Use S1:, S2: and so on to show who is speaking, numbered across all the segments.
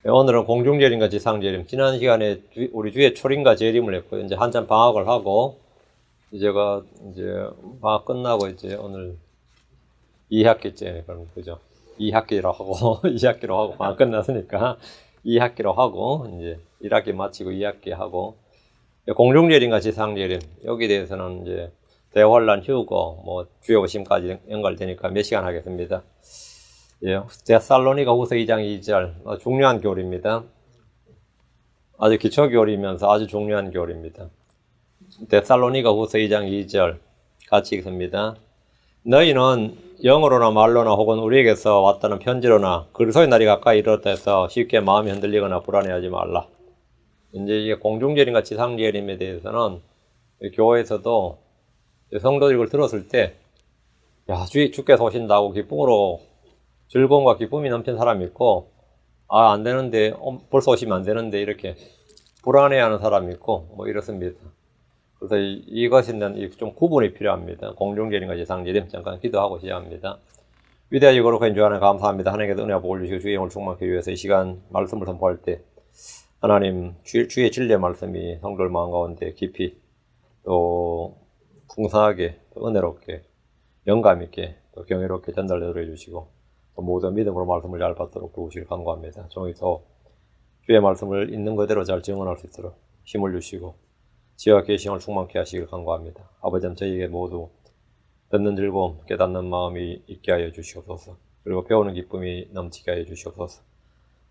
S1: 오늘은 공중재림과 지상재림. 지난 시간에 우리 주에 초림과 재림을 했고, 이제 한참 방학을 하고, 제가 이제 방학 끝나고 이제 오늘 2학기째, 그죠? 2학기로 하고, 2학기로 하고, 방학 끝났으니까 2학기로 하고, 이제 1학기 마치고 2학기 하고, 공중재림과 지상재림. 여기에 대해서는 이제 대환란 휴거, 주요 오심까지 연결되니까 몇 시간 하겠습니다. 예, 데살로니가 후서 2장 2절, 중요한 교리입니다. 아주 기초 교리이면서 아주 중요한 교리입니다. 데살로니가 후서 2장 2절, 같이 읽습니다. 너희는 영어로나 말로나 혹은 우리에게서 왔다는 편지로나 그리스도의 날이 가까이 이르렀다 해서 쉽게 마음이 흔들리거나 불안해하지 말라. 이제 이게 공중재림과 지상재림에 대해서는 교회에서도 성도들이 이걸 들었을 때, 야, 주께서 오신다고 기쁨으로 즐거움과 기쁨이 넘친 사람이 있고, 아, 안 되는데, 벌써 오시면 안 되는데, 이렇게 불안해하는 사람이 있고, 이렇습니다. 그래서 이것은 좀 구분이 필요합니다. 공중재림과 지상재림. 잠깐 기도하고 시작합니다. 위대하시고 거룩하신 주 하나님 감사합니다. 하나님께서 은혜와 복을 주시고 주의 영을 충만하기 위해서 이 시간 말씀을 선포할 때, 하나님, 주의 진리의 말씀이 성도들 마음 가운데 깊이, 또 풍성하게, 또 은혜롭게, 영감 있게, 또 경이롭게 전달되도록 해주시고, 모든 믿음으로 말씀을 잘 받도록 도우시길 간구합니다. 종이서 주의 말씀을 있는 그대로 잘 증언할 수 있도록 힘을 주시고 지혜와 계시를 충만케 하시길 간구합니다. 아버지, 저희에게 모두 듣는 즐거움, 깨닫는 마음이 있게 하여 주시옵소서. 그리고 배우는 기쁨이 넘치게 하여 주시옵소서.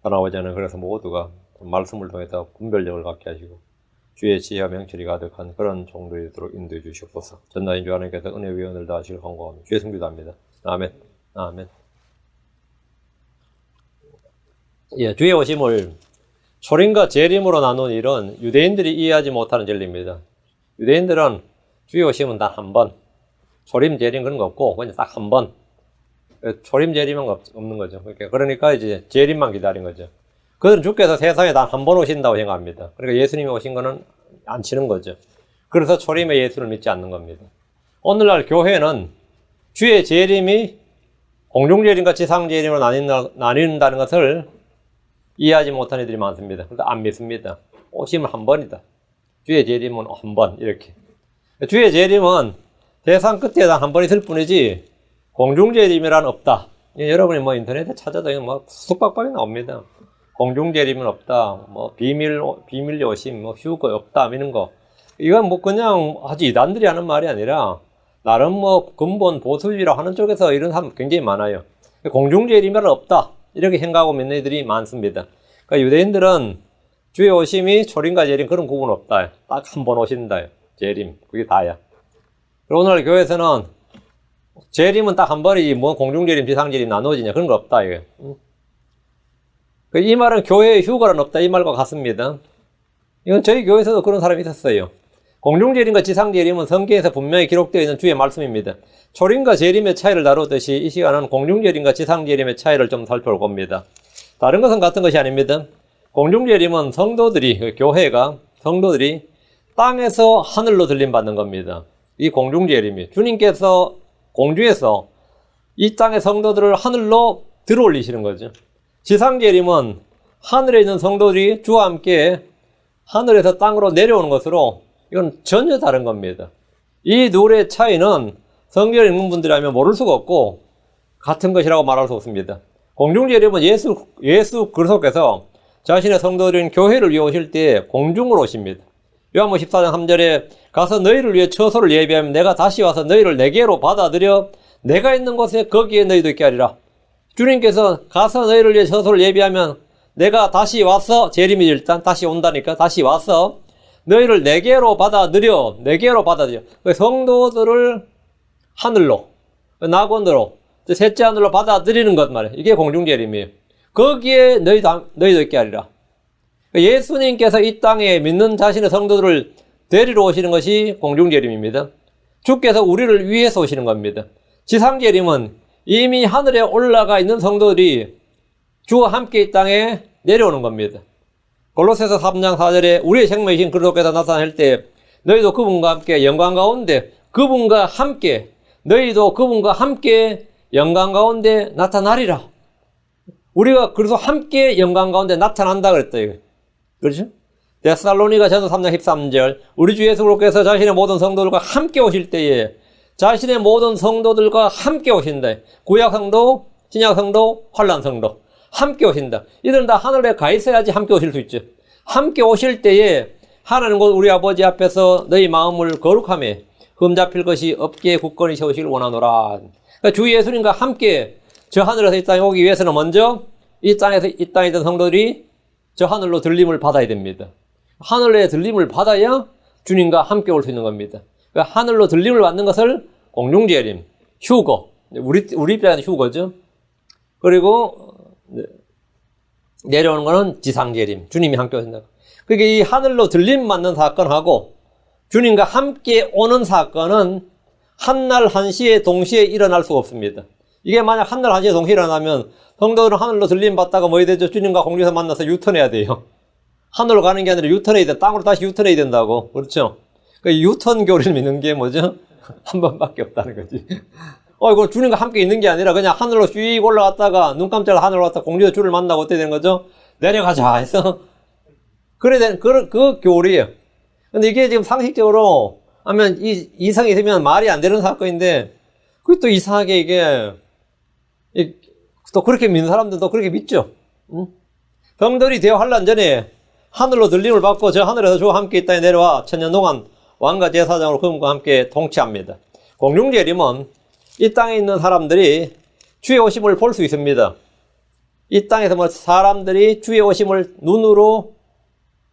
S1: 아버지는 그래서 모두가 말씀을 통해서 분별력을 갖게 하시고 주의 지혜와 명철이 가득한 그런 종들이 되도록 인도해 주시옵소서. 전나인 주 하나님께서 은혜 위원을 다하시길 간구합니다. 주의 승기도합니다. 아멘. 아멘. 예, 주의 오심을 초림과 재림으로 나눈 일은 유대인들이 이해하지 못하는 진리입니다. 유대인들은 주의 오심은 단 한 번, 초림, 재림 그런 거 없고 그냥 딱 한 번, 초림, 재림은 없는 거죠. 그러니까 이제 재림만 기다린 거죠. 그들은 주께서 세상에 단 한 번 오신다고 생각합니다. 그러니까 예수님이 오신 거는 안 치는 거죠. 그래서 초림의 예수를 믿지 않는 겁니다. 오늘날 교회는 주의 재림이 공중재림과 지상재림으로 나뉜다는 것을 이해하지 못한 이들이 많습니다. 그래서 안 믿습니다. 오심은 한 번이다. 주의 재림은 한 번, 이렇게. 주의 재림은 세상 끝에 단 한 번 있을 뿐이지, 공중재림이란 없다. 여러분이 인터넷에 찾아도 수박박이 나옵니다. 공중재림은 없다. 비밀 오심, 휴거 없다. 이런 거. 이건 그냥 아주 이단들이 하는 말이 아니라, 나름 근본 보수주의라고 하는 쪽에서 이런 사람 굉장히 많아요. 공중재림이란 없다. 이렇게 생각하고 믿는 이들이 많습니다. 그러니까 유대인들은 주의 오심이 초림과 재림 그런 구분 없다. 딱 한 번 오신다. 재림. 그게 다야. 그리고 오늘 교회에서는 재림은 딱 한 번이지 공중재림, 지상재림 나눠지냐 그런 거 없다. 이게. 이 말은 교회의 휴거는 없다. 이 말과 같습니다. 이건 저희 교회에서도 그런 사람이 있었어요. 공중재림과 지상재림은 성경에서 분명히 기록되어 있는 주의 말씀입니다. 초림과 재림의 차이를 다루듯이 이 시간은 공중재림과 지상재림의 차이를 좀 살펴볼 겁니다. 다른 것은 같은 것이 아닙니다. 공중재림은 성도들이 땅에서 하늘로 들림받는 겁니다. 이 공중재림이 주님께서 공중에서 이 땅의 성도들을 하늘로 들어올리시는 거죠. 지상재림은 하늘에 있는 성도들이 주와 함께 하늘에서 땅으로 내려오는 것으로 이건 전혀 다른 겁니다. 이 둘의 차이는 성경을 읽는 분들이라면 모를 수가 없고 같은 것이라고 말할 수 없습니다. 공중재림은 예수 그리스도께서 자신의 성도들인 교회를 위해 오실 때 공중으로 오십니다. 요한복음 14장 3절에 가서 너희를 위해 처소를 예비하면 내가 다시 와서 너희를 내게로 받아들여 내가 있는 곳에 거기에 너희도 있게 하리라. 주님께서 가서 너희를 위해 처소를 예비하면 내가 다시 와서, 재림이 일단 다시 온다니까 다시 와서 너희를 내게로 받아들여. 성도들을 하늘로, 낙원으로, 셋째 하늘로 받아들이는 것 말이에요. 이게 공중재림이에요. 거기에 너희도 있게 하리라. 예수님께서 이 땅에 믿는 자신의 성도들을 데리러 오시는 것이 공중재림입니다. 주께서 우리를 위해서 오시는 겁니다. 지상재림은 이미 하늘에 올라가 있는 성도들이 주와 함께 이 땅에 내려오는 겁니다. 골로새서 3장 4절에 우리의 생명이신 그리스도께서 나타날 때 너희도 그분과 함께 영광 가운데 너희도 그분과 함께 영광 가운데 나타나리라. 우리가 그래서 함께 영광 가운데 나타난다 그랬다 이거. 그렇죠? 데살로니가 전서 3장 13절 우리 주 예수께서 자신의 모든 성도들과 함께 오실 때에 자신의 모든 성도들과 함께 오신다. 구약 성도, 신약 성도, 환란 성도 함께 오신다. 이들은 다 하늘에 가 있어야지 함께 오실 수 있죠. 함께 오실 때에 하나님 곧 우리 아버지 앞에서 너희 마음을 거룩하며 흠 잡힐 것이 없게 굳건히 세우시길 원하노라. 그러니까 주 예수님과 함께 저 하늘에서 이 땅에 오기 위해서는 먼저 이 땅에 있던 성도들이 저 하늘로 들림을 받아야 됩니다. 하늘에 들림을 받아야 주님과 함께 올 수 있는 겁니다. 그러니까 하늘로 들림을 받는 것을 공중재림, 휴거, 우리 입장에서 휴거죠. 그리고 내려오는 것은 지상재림, 주님이 함께 오신다. 그러니까 이 하늘로 들림 받는 사건하고 주님과 함께 오는 사건은 한날 한시에 동시에 일어날 수가 없습니다. 이게 만약 한날 한시에 동시에 일어나면 성도들은 하늘로 들림 받다가 뭐 해야 되죠? 주님과 공중에서 만나서 유턴해야 돼요. 하늘로 가는 게 아니라 유턴해야 돼. 땅으로 다시 유턴해야 된다고. 그렇죠? 그 유턴 교리를 믿는 게 뭐죠? 한 번밖에 없다는 거지. 이거 주님과 함께 있는 게 아니라 그냥 하늘로 쭉 올라갔다가 눈 깜짝을 하늘로 갔다가 공중에서 주를 만나고 어떻게 되는 거죠? 내려가자 해서 그래야 되는 그 교리예요. 근데 이게 지금 상식적으로 하면 이성이 있으면 말이 안 되는 사건인데 그게 또 이상하게 이게 또 그렇게 믿는 사람들도 그렇게 믿죠. 응? 성들이 대환란 전에 하늘로 들림을 받고 저 하늘에서 주와 함께 이 땅에 내려와 천년 동안 왕과 제사장으로 그분과 함께 통치합니다. 공중재림은 이 땅에 있는 사람들이 주의 오심을 볼 수 있습니다. 이 땅에서 뭐 사람들이 주의 오심을 눈으로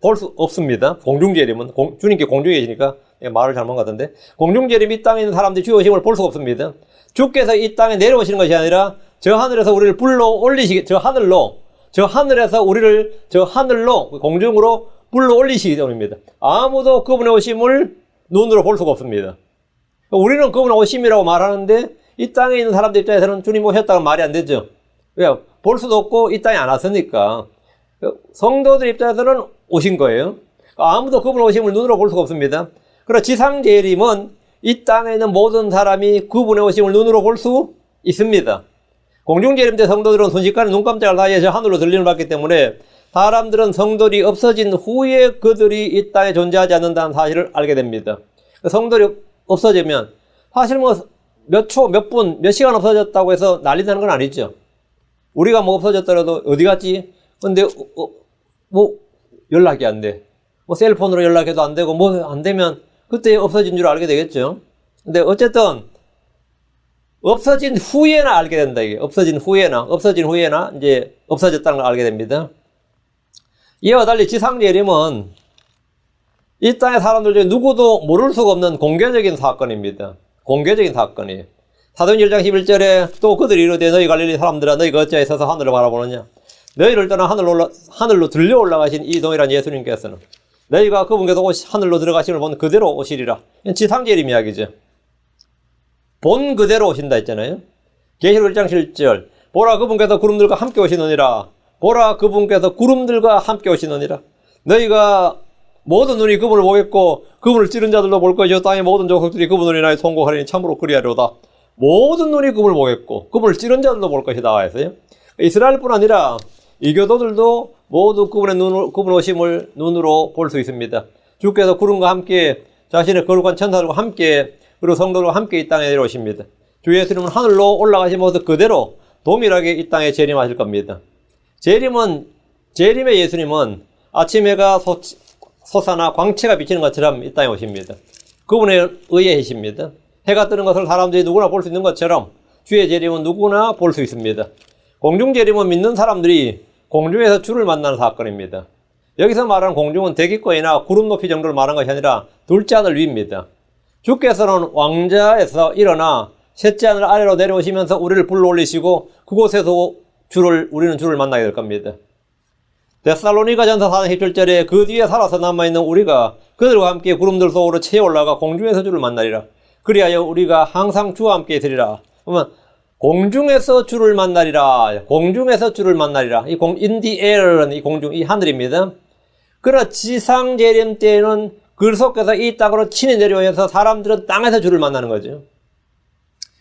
S1: 볼 수 없습니다. 공중재림은 주님께 공중에 계시니까 말을 잘못 같은데 공중재림 이 땅에 있는 사람들이 주의 오심을 볼 수가 없습니다. 주께서 이 땅에 내려오시는 것이 아니라 저 하늘에서 우리를 불러 올리시기 저 하늘에서 우리를 저 하늘로 공중으로 불러 올리시기 때문입니다. 아무도 그분의 오심을 눈으로 볼 수가 없습니다. 우리는 그분의 오심이라고 말하는데 이 땅에 있는 사람들 입장에서는 주님 오셨다고 말이 안 되죠. 왜? 볼 수도 없고 이 땅에 안 왔으니까. 성도들 입장에서는 오신 거예요. 아무도 그분의 오심을 눈으로 볼 수가 없습니다. 그러나 지상재림은 이 땅에 있는 모든 사람이 그분의 오심을 눈으로 볼 수 있습니다. 공중재림 때 성도들은 순식간에 눈 깜짝을 사이에 하늘로 들림을 받기 때문에 사람들은 성도들이 없어진 후에 그들이 이 땅에 존재하지 않는다는 사실을 알게 됩니다. 성도들이 없어지면 사실 뭐 몇 초, 몇 분, 몇 시간 없어졌다고 해서 난리 나는 건 아니죠. 우리가 뭐 없어졌더라도 어디 갔지? 근데 뭐 연락이 안 돼. 뭐 셀폰으로 연락해도 안 되고 뭐 안 되면 그때 없어진 줄 알게 되겠죠. 근데 어쨌든 없어진 후에나 알게 된다 이게. 없어진 후에나 이제 없어졌다는 걸 알게 됩니다. 이와 달리 지상재림은 이 땅의 사람들 중에 누구도 모를 수가 없는 공개적인 사건입니다. 공개적인 사건이에요. 사도행전 1장 11절에 또 그들이 이르되 너희 갈릴리 사람들아 너희가 어찌하여 서서 하늘을 바라보느냐. 너희를 떠나 하늘로 들려 올라가신 이 동일한 예수님께서는 너희가 그분께서 하늘로 들어가심을 본 그대로 오시리라. 지상재림 이야기죠. 본 그대로 오신다 했잖아요. 계시록 1장 7절 보라 그분께서 구름들과 함께 오시느니라. 보라 그분께서 구름들과 함께 오시느니라. 너희가 모든 눈이 그분을 보겠고 그분을 찌른 자들도 볼 것이요 땅의 모든 족속들이 그분을 인하여 통곡하리니 참으로 그리하리로다. 모든 눈이 그분을 보겠고 그분을 찌른 자들도 볼 것이다 했어요. 이스라엘뿐 아니라 이교도들도 모두 그분의 오심을 눈으로 볼 수 있습니다. 주께서 구름과 함께 자신의 거룩한 천사들과 함께 그리고 성도들과 함께 이 땅에 내려오십니다. 주 예수님은 하늘로 올라가신 모습 그대로 동일하게 이 땅에 재림하실 겁니다. 재림의 예수님은 아침 해가 솟아나 광채가 비치는 것처럼 이 땅에 오십니다. 그분에 의해 계십니다. 해가 뜨는 것을 사람들이 누구나 볼 수 있는 것처럼 주의 재림은 누구나 볼 수 있습니다. 공중재림은 믿는 사람들이 공중에서 주를 만나는 사건입니다. 여기서 말하는 공중은 대기권이나 구름 높이 정도를 말하는 것이 아니라 둘째 하늘 위입니다. 주께서는 왕자에서 일어나 셋째 하늘 아래로 내려오시면서 우리를 불러 올리시고 그곳에서 우리는 주를 만나게 될 겁니다. 데살로니가 전서 4장 17절에 그 뒤에 살아서 남아있는 우리가 그들과 함께 구름들 속으로 채 올라가 공중에서 주를 만나리라. 그리하여 우리가 항상 주와 함께 있으리라. 그러면 공중에서 주를 만나리라. 공중에서 주를 만나리라. in the air는 이 공중, 이 하늘입니다. 그러나 지상재림 때에는 그 속에서 이 땅으로 친히 내려오셔서 사람들은 땅에서 주를 만나는 거죠.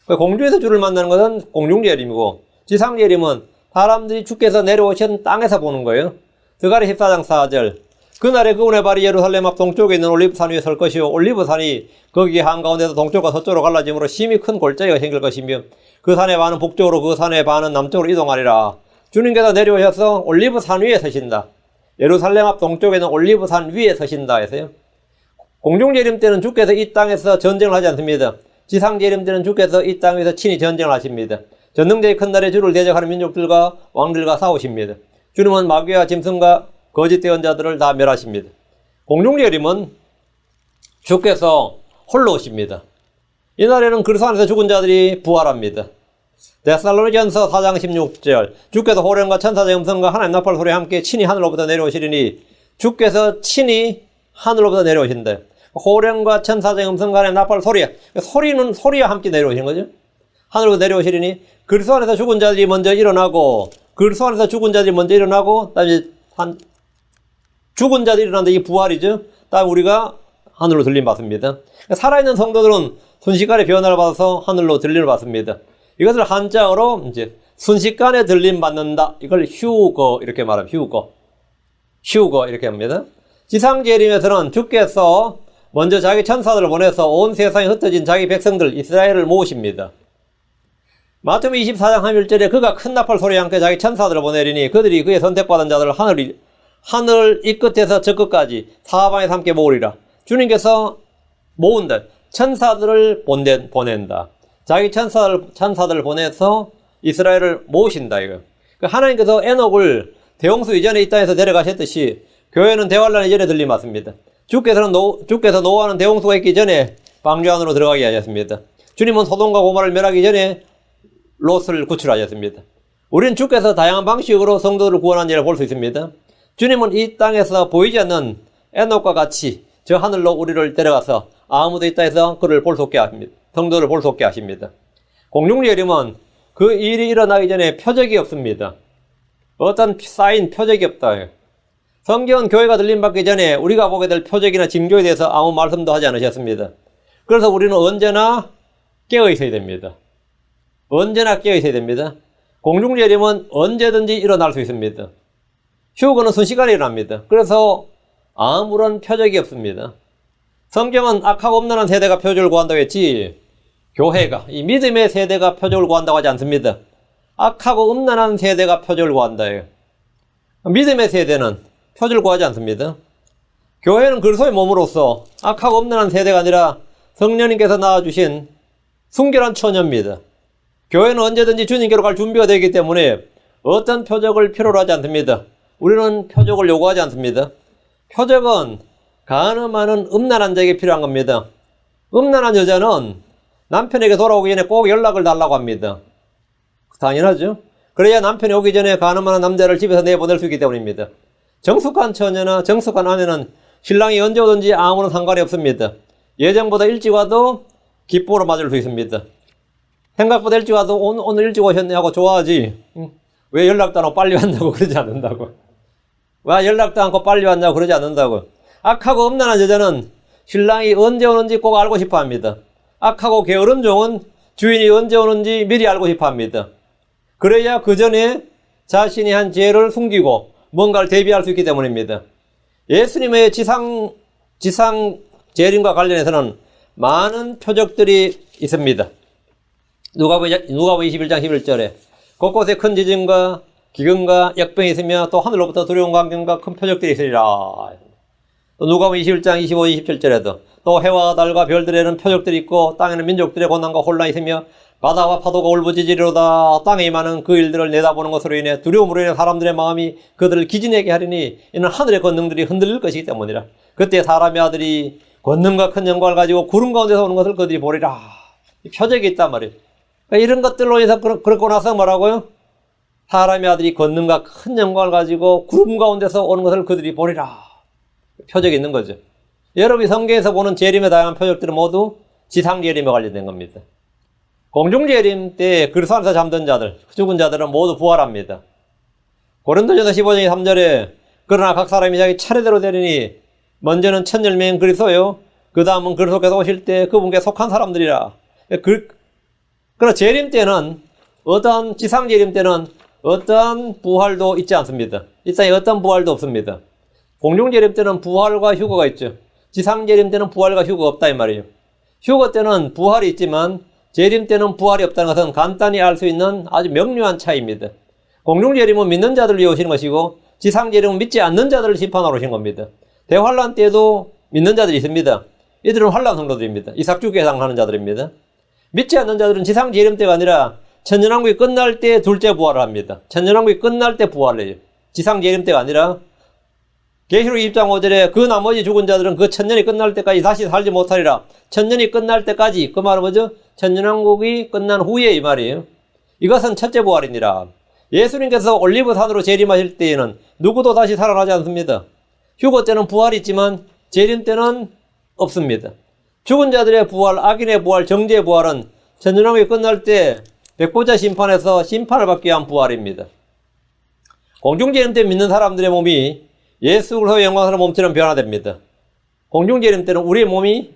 S1: 공중에서 주를 만나는 것은 공중재림이고 지상재림은 사람들이 주께서 내려오신 땅에서 보는 거예요. 드가리 14장 4절. 그날에 그분의 발이 예루살렘 앞 동쪽에 있는 올리브산 위에 설 것이요 올리브산이 거기 한가운데서 동쪽과 서쪽으로 갈라짐으로 심히 큰 골짜기가 생길 것이며 그 산의 반은 북쪽으로 그 산의 반은 남쪽으로 이동하리라. 주님께서 내려오셔서 올리브산 위에 서신다. 예루살렘 앞 동쪽에 있는 올리브산 위에 서신다 해서요. 공중재림 때는 주께서 이 땅에서 전쟁을 하지 않습니다. 지상재림 때는 주께서 이 땅에서 친히 전쟁을 하십니다. 전능자의 큰 날에 주를 대적하는 민족들과 왕들과 싸우십니다. 주님은 마귀와 짐승과 거짓 대언자들을 다 멸하십니다. 공중재림은 주께서 홀로 오십니다. 이날에는 그리스도 안에서 죽은 자들이 부활합니다. 데살로니가전서 4장 16절. 주께서 호령과 천사의 음성과 하나님 나팔 소리와 함께 친히 하늘로부터 내려오시리니 주께서 친히 하늘로부터 내려오신다. 호령과 천사의 음성과 하나님 나팔 소리야. 소리는 소리와 함께 내려오시는 거죠. 하늘로부터 내려오시리니 그리스도 안에서 죽은 자들이 먼저 일어나고 그리스도 안에서 죽은 자들이 먼저 일어나고 그다음에 죽은 자들이 일어난다. 이게 부활이죠. 다음 우리가 하늘로 들림 받습니다. 살아있는 성도들은 순식간에 변화를 받아서 하늘로 들림을 받습니다. 이것을 한자어로 이제 순식간에 들림 받는다. 이걸 휴거 이렇게 말합니다. 휴거 이렇게 합니다. 지상재림에서는 주께서 먼저 자기 천사들을 보내서 온 세상에 흩어진 자기 백성들 이스라엘을 모으십니다. 마태복음 24장 1절에 그가 큰 나팔 소리와 함께 자기 천사들을 보내리니 그들이 그의 선택받은 자들을 하늘 이 끝에서 저 끝까지 사방에서 함께 모으리라. 주님께서 모은다. 천사들을 보낸다. 자기 천사들을 보내서 이스라엘을 모으신다. 이거. 하나님께서 에녹을 대홍수 이전에 이 땅에서 데려가셨듯이 교회는 대환란 이전에 들림 받습니다. 주께서 노아는 대홍수가 있기 전에 방주 안으로 들어가게 하셨습니다. 주님은 소돔과 고모라를 멸하기 전에 롯을 구출하셨습니다. 우리는 주께서 다양한 방식으로 성도들을 구원한 일을 볼 수 있습니다. 주님은 이 땅에서 보이지 않는 에녹과 같이 저 하늘로 우리를 데려가서 아무도 이 땅에서 그를 볼 수 없게 합니다. 성도를 볼 수 없게 하십니다. 공중재림은 그 일이 일어나기 전에 표적이 없습니다. 어떤 사인, 표적이 없다. 성경은 교회가 들림받기 전에 우리가 보게 될 표적이나 징조에 대해서 아무 말씀도 하지 않으셨습니다. 그래서 우리는 언제나 깨어 있어야 됩니다. 언제나 깨어 있어야 됩니다. 공중재림은 언제든지 일어날 수 있습니다. 휴거는 순식간에 일어납니다. 그래서 아무런 표적이 없습니다. 성경은 악하고 음란한 세대가 표적을 구한다고 했지 교회가 이 믿음의 세대가 표적을 구한다고 하지 않습니다. 악하고 음란한 세대가 표적을 구한다예요. 믿음의 세대는 표적을 구하지 않습니다. 교회는 그리스도의 몸으로서 악하고 음란한 세대가 아니라 성령님께서 낳아주신 순결한 처녀입니다. 교회는 언제든지 주님께로 갈 준비가 되기 때문에 어떤 표적을 필요로 하지 않습니다. 우리는 표적을 요구하지 않습니다. 표적은 가늠하는 음란한 자에게 필요한 겁니다. 음란한 여자는 남편에게 돌아오기 전에 꼭 연락을 달라고 합니다. 당연하죠. 그래야 남편이 오기 전에 가늠하는 남자를 집에서 내보낼 수 있기 때문입니다. 정숙한 처녀나 정숙한 아내는 신랑이 언제 오든지 아무런 상관이 없습니다. 예정보다 일찍 와도 기쁨으로 맞을 수 있습니다. 생각보다 일찍 와도 오늘 일찍 오셨네 하고 좋아하지. 왜 연락도 안 하고 빨리 왔냐고 그러지 않는다고. 왜 연락도 않고 빨리 왔냐고 그러지 않는다고. 악하고 음란한 여자는 신랑이 언제 오는지 꼭 알고 싶어 합니다. 악하고 게으른 종은 주인이 언제 오는지 미리 알고 싶어 합니다. 그래야 그 전에 자신이 한 죄를 숨기고 뭔가를 대비할 수 있기 때문입니다. 예수님의 지상 재림과 관련해서는 많은 표적들이 있습니다. 누가복음 21장 11절에 곳곳에 큰 지진과 기근과 역병이 있으며 또 하늘로부터 두려운 광경과 큰 표적들이 있으리라. 또 누가복음 21장 25, 27절에도 또 해와 달과 별들에는 표적들이 있고 땅에는 민족들의 고난과 혼란이 있으며 바다와 파도가 울부짖으리로다. 땅에 임하는 그 일들을 내다보는 것으로 인해 두려움으로 인해 사람들의 마음이 그들을 기진하게 하리니 이는 하늘의 권능들이 흔들릴 것이기 때문이라. 그때 사람의 아들이 권능과 큰 영광을 가지고 구름 가운데서 오는 것을 그들이 보리라. 표적이 있단 말이에요. 그러니까 이런 것들로 인해서 그렇고 나서 뭐라고요? 사람의 아들이 권능과 큰 영광을 가지고 구름 가운데서 오는 것을 그들이 보리라. 표적이 있는 거죠. 여러분이 성경에서 보는 재림의 다양한 표적들은 모두 지상재림에 관련된 겁니다. 공중재림 때 그리스도 안에서 잠든 자들, 죽은 자들은 모두 부활합니다. 고린도전서 15장 3절에 그러나 각 사람이 자기 차례대로 되리니 먼저는 첫 열매인 그리스도요, 그 다음은 그리스도께서 오실 때 그분께 속한 사람들이라. 그러나 재림 때는 어떠한 지상재림 때는 어떠한 부활도 있지 않습니다. 이 땅에 어떤 부활도 없습니다. 공중재림 때는 부활과 휴거가 있죠. 지상재림 때는 부활과 휴거가 없다 이 말이에요. 휴거 때는 부활이 있지만 재림 때는 부활이 없다는 것은 간단히 알 수 있는 아주 명료한 차이입니다. 공중재림은 믿는 자들을 위해 오시는 것이고 지상재림은 믿지 않는 자들을 심판하러 오신 겁니다. 대환란 때도 믿는 자들이 있습니다. 이들은 환란 성도들입니다. 이삭주기에 해당하는 자들입니다. 믿지 않는 자들은 지상재림 때가 아니라 천년왕국이 끝날 때 둘째 부활을 합니다. 천년왕국이 끝날 때 부활을 해요. 지상재림 때가 아니라 계시록 2장 5절에 그 나머지 죽은 자들은 그 천년이 끝날 때까지 다시 살지 못하리라. 천년이 끝날 때까지, 그 말은 뭐죠? 천년왕국이 끝난 후에 이 말이에요. 이것은 첫째 부활이니라. 예수님께서 올리브산으로 재림하실 때에는 누구도 다시 살아나지 않습니다. 휴거 때는 부활이 있지만 재림 때는 없습니다. 죽은 자들의 부활, 악인의 부활, 정죄의 부활은 천년왕국이 끝날 때 백보자 심판에서 심판을 받기 위한 부활입니다. 공중재림 때 믿는 사람들의 몸이 예수 그리스도의 영광스러운 몸처럼 변화됩니다. 공중재림 때는 우리의 몸이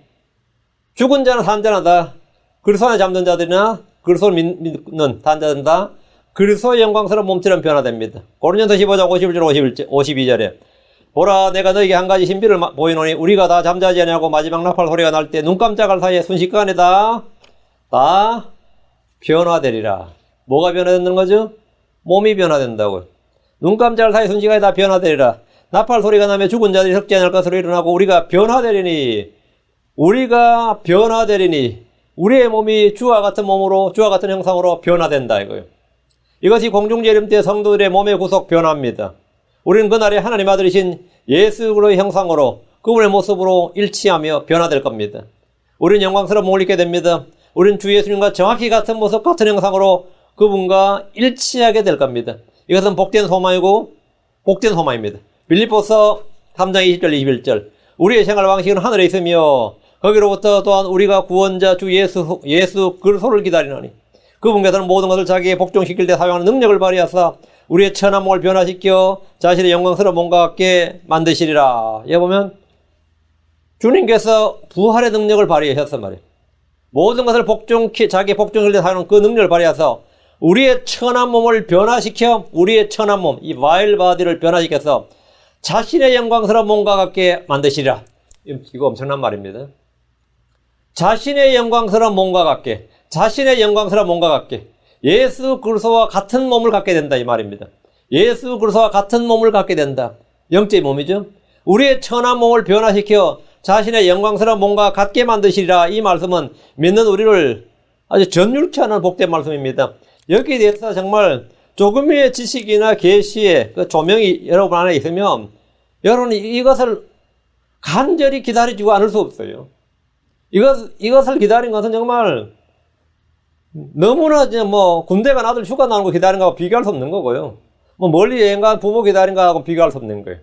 S1: 죽은 자나 산 자나 다 그리스도 안에 잠든 자들이나 그리스도를 믿는 단자들은 다 그리스도의 영광스러운 몸처럼 변화됩니다. 고린도서 15장 51절 52절에 보라 내가 너에게 한 가지 신비를 보이노니 우리가 다 잠자지 아니하고 마지막 나팔 소리가 날 때 눈 깜짝할 사이에 순식간에 다 변화되리라. 뭐가 변화되는 거죠? 몸이 변화된다고요. 눈 깜짝할 사이에 순식간에 다 변화되리라. 나팔 소리가 나면 죽은 자들이 섞지 않을 것으로 일어나고 우리가 변화되리니 우리의 몸이 주와 같은 몸으로 주와 같은 형상으로 변화된다 이거예요. 이것이 공중재림 때 성도들의 몸의 구속 변화입니다. 우리는 그날에 하나님 아들이신 예수 그리스도의 형상으로 그분의 모습으로 일치하며 변화될 겁니다. 우리는 영광스러운 몸을 입게 됩니다. 우리는 주 예수님과 정확히 같은 모습 같은 형상으로 그분과 일치하게 될 겁니다. 이것은 복된 소망이고 복된 소망입니다. 빌립보서 3장 20절 21절 우리의 생활 방식은 하늘에 있으며 거기로부터 또한 우리가 구원자 주 예수 그리스도를 기다리나니 그분께서는 모든 것을 자기의 복종시킬 때 사용하는 능력을 발휘하사 우리의 천한 몸을 변화시켜 자신의 영광스러운 몸과 같게 만드시리라. 여기 보면 주님께서 부활의 능력을 발휘하셨단 말이에요. 모든 것을 자기의 복종시킬 때 사용하는 그 능력을 발휘해서 우리의 천한 몸을 변화시켜 우리의 천한 몸, 이 바일 바디를 변화시켜서 자신의 영광스러운 몸과 같게 만드시리라. 이거 엄청난 말입니다. 자신의 영광스러운 몸과 같게, 자신의 영광스러운 몸과 같게 예수 그리스도와 같은 몸을 갖게 된다 이 말입니다. 예수 그리스도와 같은 몸을 갖게 된다. 영적인 몸이죠. 우리의 천한 몸을 변화시켜 자신의 영광스러운 몸과 같게 만드시리라. 이 말씀은 믿는 우리를 아주 전율케 하는 복된 말씀입니다. 여기에 대해서 정말 조금의 지식이나 계시의 그 조명이 여러분 안에 있으면 여러분이 이것을 간절히 기다리지고 않을 수 없어요. 이것을 기다린 것은 정말 너무나 이제 군대 간 아들 휴가 나는 거 기다린 거하고 비교할 수 없는 거고요. 멀리 여행 간 부모 기다린 거하고 비교할 수 없는 거예요.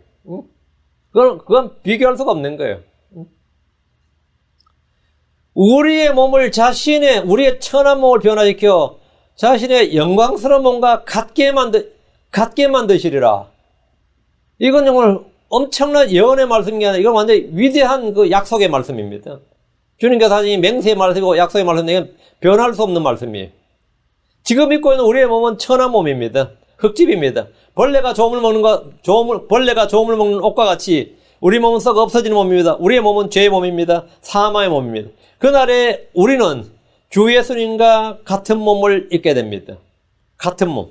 S1: 그건 비교할 수가 없는 거예요. 우리의 몸을 우리의 천한 몸을 변화시켜 자신의 영광스러운 몸과 같게 만드시리라. 이건 정말 엄청난 예언의 말씀이 아니라 이건 완전히 위대한 그 약속의 말씀입니다. 주님께서 하신 맹세의 말씀이고 약속의 말씀은 변할 수 없는 말씀이에요. 지금 입고 있는 우리의 몸은 천한 몸입니다. 흙집입니다. 벌레가 조물 먹는 옷과 같이 우리 몸은 썩어 없어지는 몸입니다. 우리의 몸은 죄의 몸입니다. 사망의 몸입니다. 그날에 우리는 주 예수님과 같은 몸을 입게 됩니다. 같은 몸.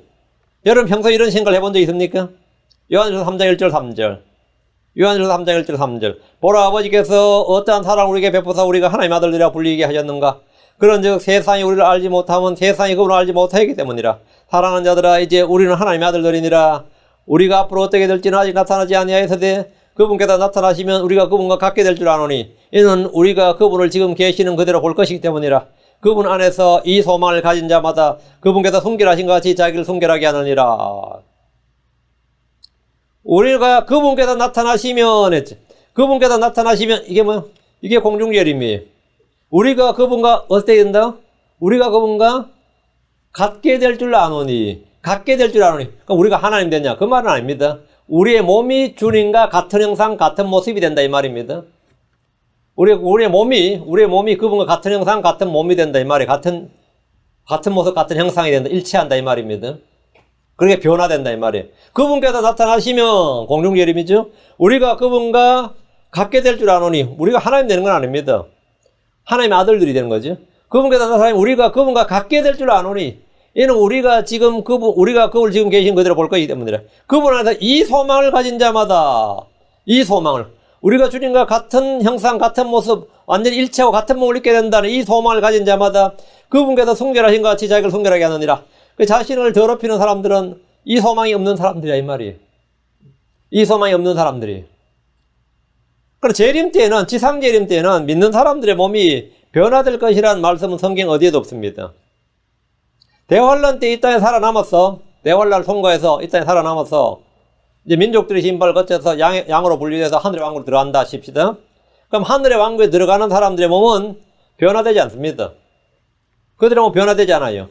S1: 여러분 평소에 이런 생각을 해본 적 있습니까? 요한일서 3장 1절 3절. 요한일서 3장 1절 3절. 보라 아버지께서 어떠한 사랑을 우리에게 베푸사 우리가 하나님의 아들들이라 불리게 하셨는가? 그런즉 세상이 우리를 알지 못하면 세상이 그분을 알지 못하기 때문이라. 사랑하는 자들아 이제 우리는 하나님의 아들들이니라. 우리가 앞으로 어떻게 될지는 아직 나타나지 아니하였으되 그분께서 나타나시면 우리가 그분과 같게 될 줄 아노니 이는 우리가 그분을 지금 계시는 그대로 볼 것이기 때문이라. 그분 안에서 이 소망을 가진 자마다 그분께서 순결하신 것 같이 자기를 순결하게 하느니라. 우리가 그분께서 나타나시면 했지. 그분께서 나타나시면 이게 공중예림이에요. 우리가 그분과 어떻게 된다? 우리가 그분과 같게 될 줄 아노니. 그러니까 우리가 하나님 되냐? 그 말은 아닙니다. 우리의 몸이 주님과 같은 형상, 같은 모습이 된다 이 말입니다. 우리의 몸이 그분과 같은 형상, 같은 몸이 된다 이 말이에요. 같은 모습, 같은 형상이 된다. 일치한다 이 말입니다. 그렇게 변화된다 이 말이에요. 그분께서 나타나시면 공중재림이죠. 우리가 그분과 같게 될 줄 아노니 우리가 하나님 되는 건 아닙니다. 하나님의 아들들이 되는 거죠. 그분께서 나타나면 우리가 그분과 같게 될 줄 아노니 이는 우리가 그걸 지금 계신 그대로 볼 거기 때문이라. 그분 안에서 이 소망을 가진 자마다 이 소망을 우리가 주님과 같은 형상 같은 모습 완전히 일체하고 같은 몸을 입게 된다는 이 소망을 가진 자마다 그분께서 순결하신 것 같이 자기를 순결하게 하느니라. 그 자신을 더럽히는 사람들은 이 소망이 없는 사람들이야 이 말이에요. 이 소망이 없는 사람들이. 그럼 재림 때는 지상 재림 때는 믿는 사람들의 몸이 변화될 것이라는 말씀은 성경 어디에도 없습니다. 대환란 때 이 땅에 살아남았어. 대환란을 통과해서 이 땅에 살아남았어. 이제 민족들이 신발을 거쳐서 양으로 분리돼서 하늘의 왕국으로 들어간다 싶시다. 그럼 하늘의 왕국에 들어가는 사람들의 몸은 변화되지 않습니다. 그들의 몸은 변화되지 않아요.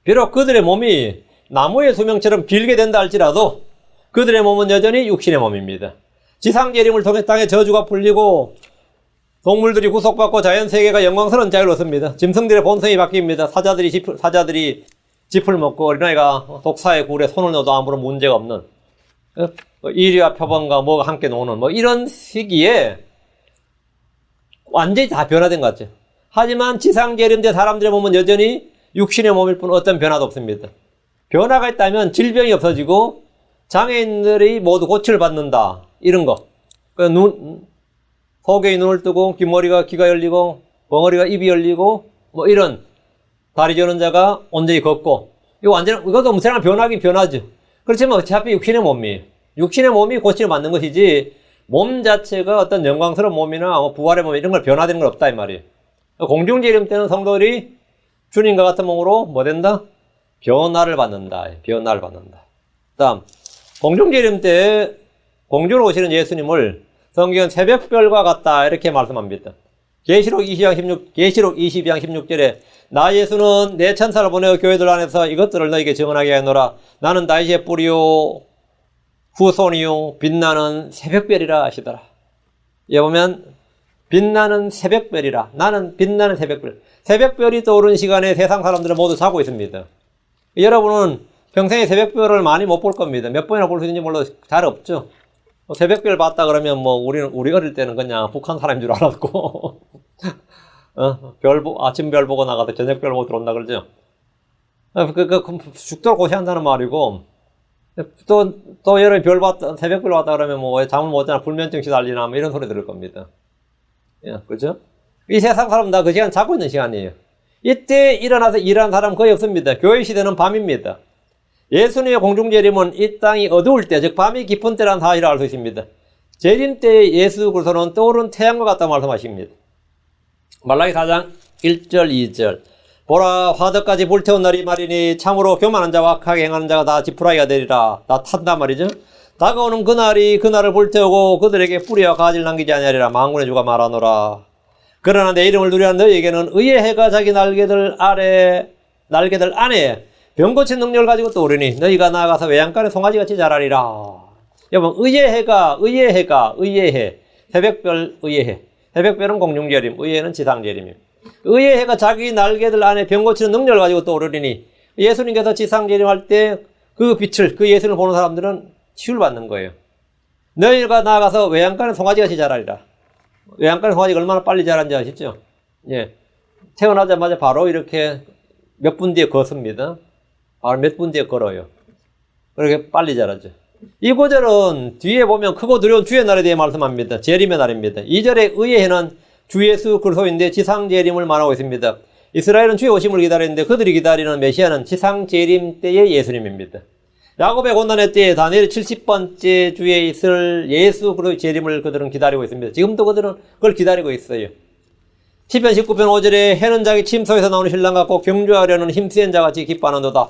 S1: 비록 그들의 몸이 나무의 수명처럼 길게 된다 할지라도 그들의 몸은 여전히 육신의 몸입니다. 지상재림을 통해 땅에 저주가 풀리고 동물들이 구속받고 자연세계가 영광스러운 자유를 얻습니다. 짐승들의 본성이 바뀝니다. 사자들이 짚을 먹고 어린아이가 독사의 굴에 손을 넣어도 아무런 문제가 없는 이리와 표범과 뭐가 함께 노는 이런 시기에 완전히 다 변화된 것 같죠. 하지만 지상재림대 사람들의 몸은 여전히 육신의 몸일 뿐 어떤 변화도 없습니다. 변화가 있다면 질병이 없어지고 장애인들이 모두 고침을 받는다. 이런 거. 속에 눈을 뜨고 귀가 열리고 벙어리가 입이 열리고 이런 다리 저는 자가 온전히 걷고 이것도 엄청난 변하긴 변하죠. 그렇지만 어차피 육신의 몸이에요. 육신의 몸이 고침을 받는 것이지 몸 자체가 어떤 영광스러운 몸이나 부활의 몸 이런 걸 변화되는 건 없다 이 말이에요. 공중재림 때는 성도들이 주님과 같은 몸으로 뭐 된다? 변화를 받는다. 변화를 받는다. 다음 공중재림 때 공주로 오시는 예수님을 성경은 새벽별과 같다 이렇게 말씀합니다. 계시록 22장 16절에 나 예수는 내 천사를 보내어 교회들 안에서 이것들을 너에게 증언하게 하노라. 나는 다윗의 뿌리요 후손이요 빛나는 새벽별이라 하시더라. 여기 보면 빛나는 새벽별이라. 나는 빛나는 새벽별. 새벽별이 떠오르는 시간에 세상 사람들은 모두 자고 있습니다. 여러분은 평생에 새벽별을 많이 못 볼 겁니다. 몇 번이나 볼 수 있는지 몰라도 잘 없죠. 새벽별 봤다 그러면 우리 어릴 때는 그냥 북한 사람인 줄 알았고 아침 별 보고 나가도 저녁 별 보고 들어온다 그러죠. 죽도록 고시한다는 말이고 또 여름에 새벽별 봤다 그러면 왜 잠을 못 자나 불면증 시달리나 이런 소리 들을 겁니다. 그죠? 이 세상 사람은 다 그 시간 자고 있는 시간이에요. 이때 일어나서 일하는 사람 거의 없습니다. 교회 시대는 밤입니다. 예수님의 공중재림은 이 땅이 어두울 때, 즉 밤이 깊은 때라는 사실을 알 수 있습니다. 재림 때 예수 그리스도는 떠오른 태양과 같다고 말씀하십니다. 말라기 4장 1절 2절 보라 화덕까지 불태운 날이 말이니 참으로 교만한 자와 악하게 행하는 자가 다 지푸라기가 되리라. 다 탄단 말이죠. 다가오는 그날을 불태우고 그들에게 뿌리와 가지를 남기지 아니하리라. 만군의 주가 말하노라. 그러나 내 이름을 누리는 너희에게는 의의 해가 자기 날개들 안에 병 고친 능력을 가지고 떠오르니 너희가 나아가서 외양간에 송아지같이 자라리라. 여러분 의의 해가 새벽별 의의 해. 새벽별은 공중재림, 의의 해는 지상재림입니다. 의의 해가 자기 날개들 안에 병 고치는 능력을 가지고 떠오르니 예수님께서 지상재림할 때 그 빛을 그 예수님을 보는 사람들은 치유를 받는 거예요. 너희가 나아가서 외양간에 송아지같이 자라리라. 외양간에 송아지가 얼마나 빨리 자란지 아시죠? 태어나자마자 바로 이렇게 몇 분 뒤에 걷습니다. 바로 몇 분 뒤에 걸어요. 그렇게 빨리 자라죠. 이 구절은 뒤에 보면 크고 두려운 주의 날에 대해 말씀합니다. 재림의 날입니다. 2절에 의의 해는 주 예수 그리스도인데 지상 재림을 말하고 있습니다. 이스라엘은 주의 오심을 기다리는데 그들이 기다리는 메시아는 지상 재림 때의 예수님입니다. 야곱의 고난의 때에 다니엘 70번째 주에 있을 예수 그리스도의 재림을 그들은 기다리고 있습니다. 지금도 그들은 그걸 기다리고 있어요. 시편 19편 5절에 해는 자기 침소에서 나오는 신랑 같고 경주하려는 힘센 자같이 기뻐하는도다.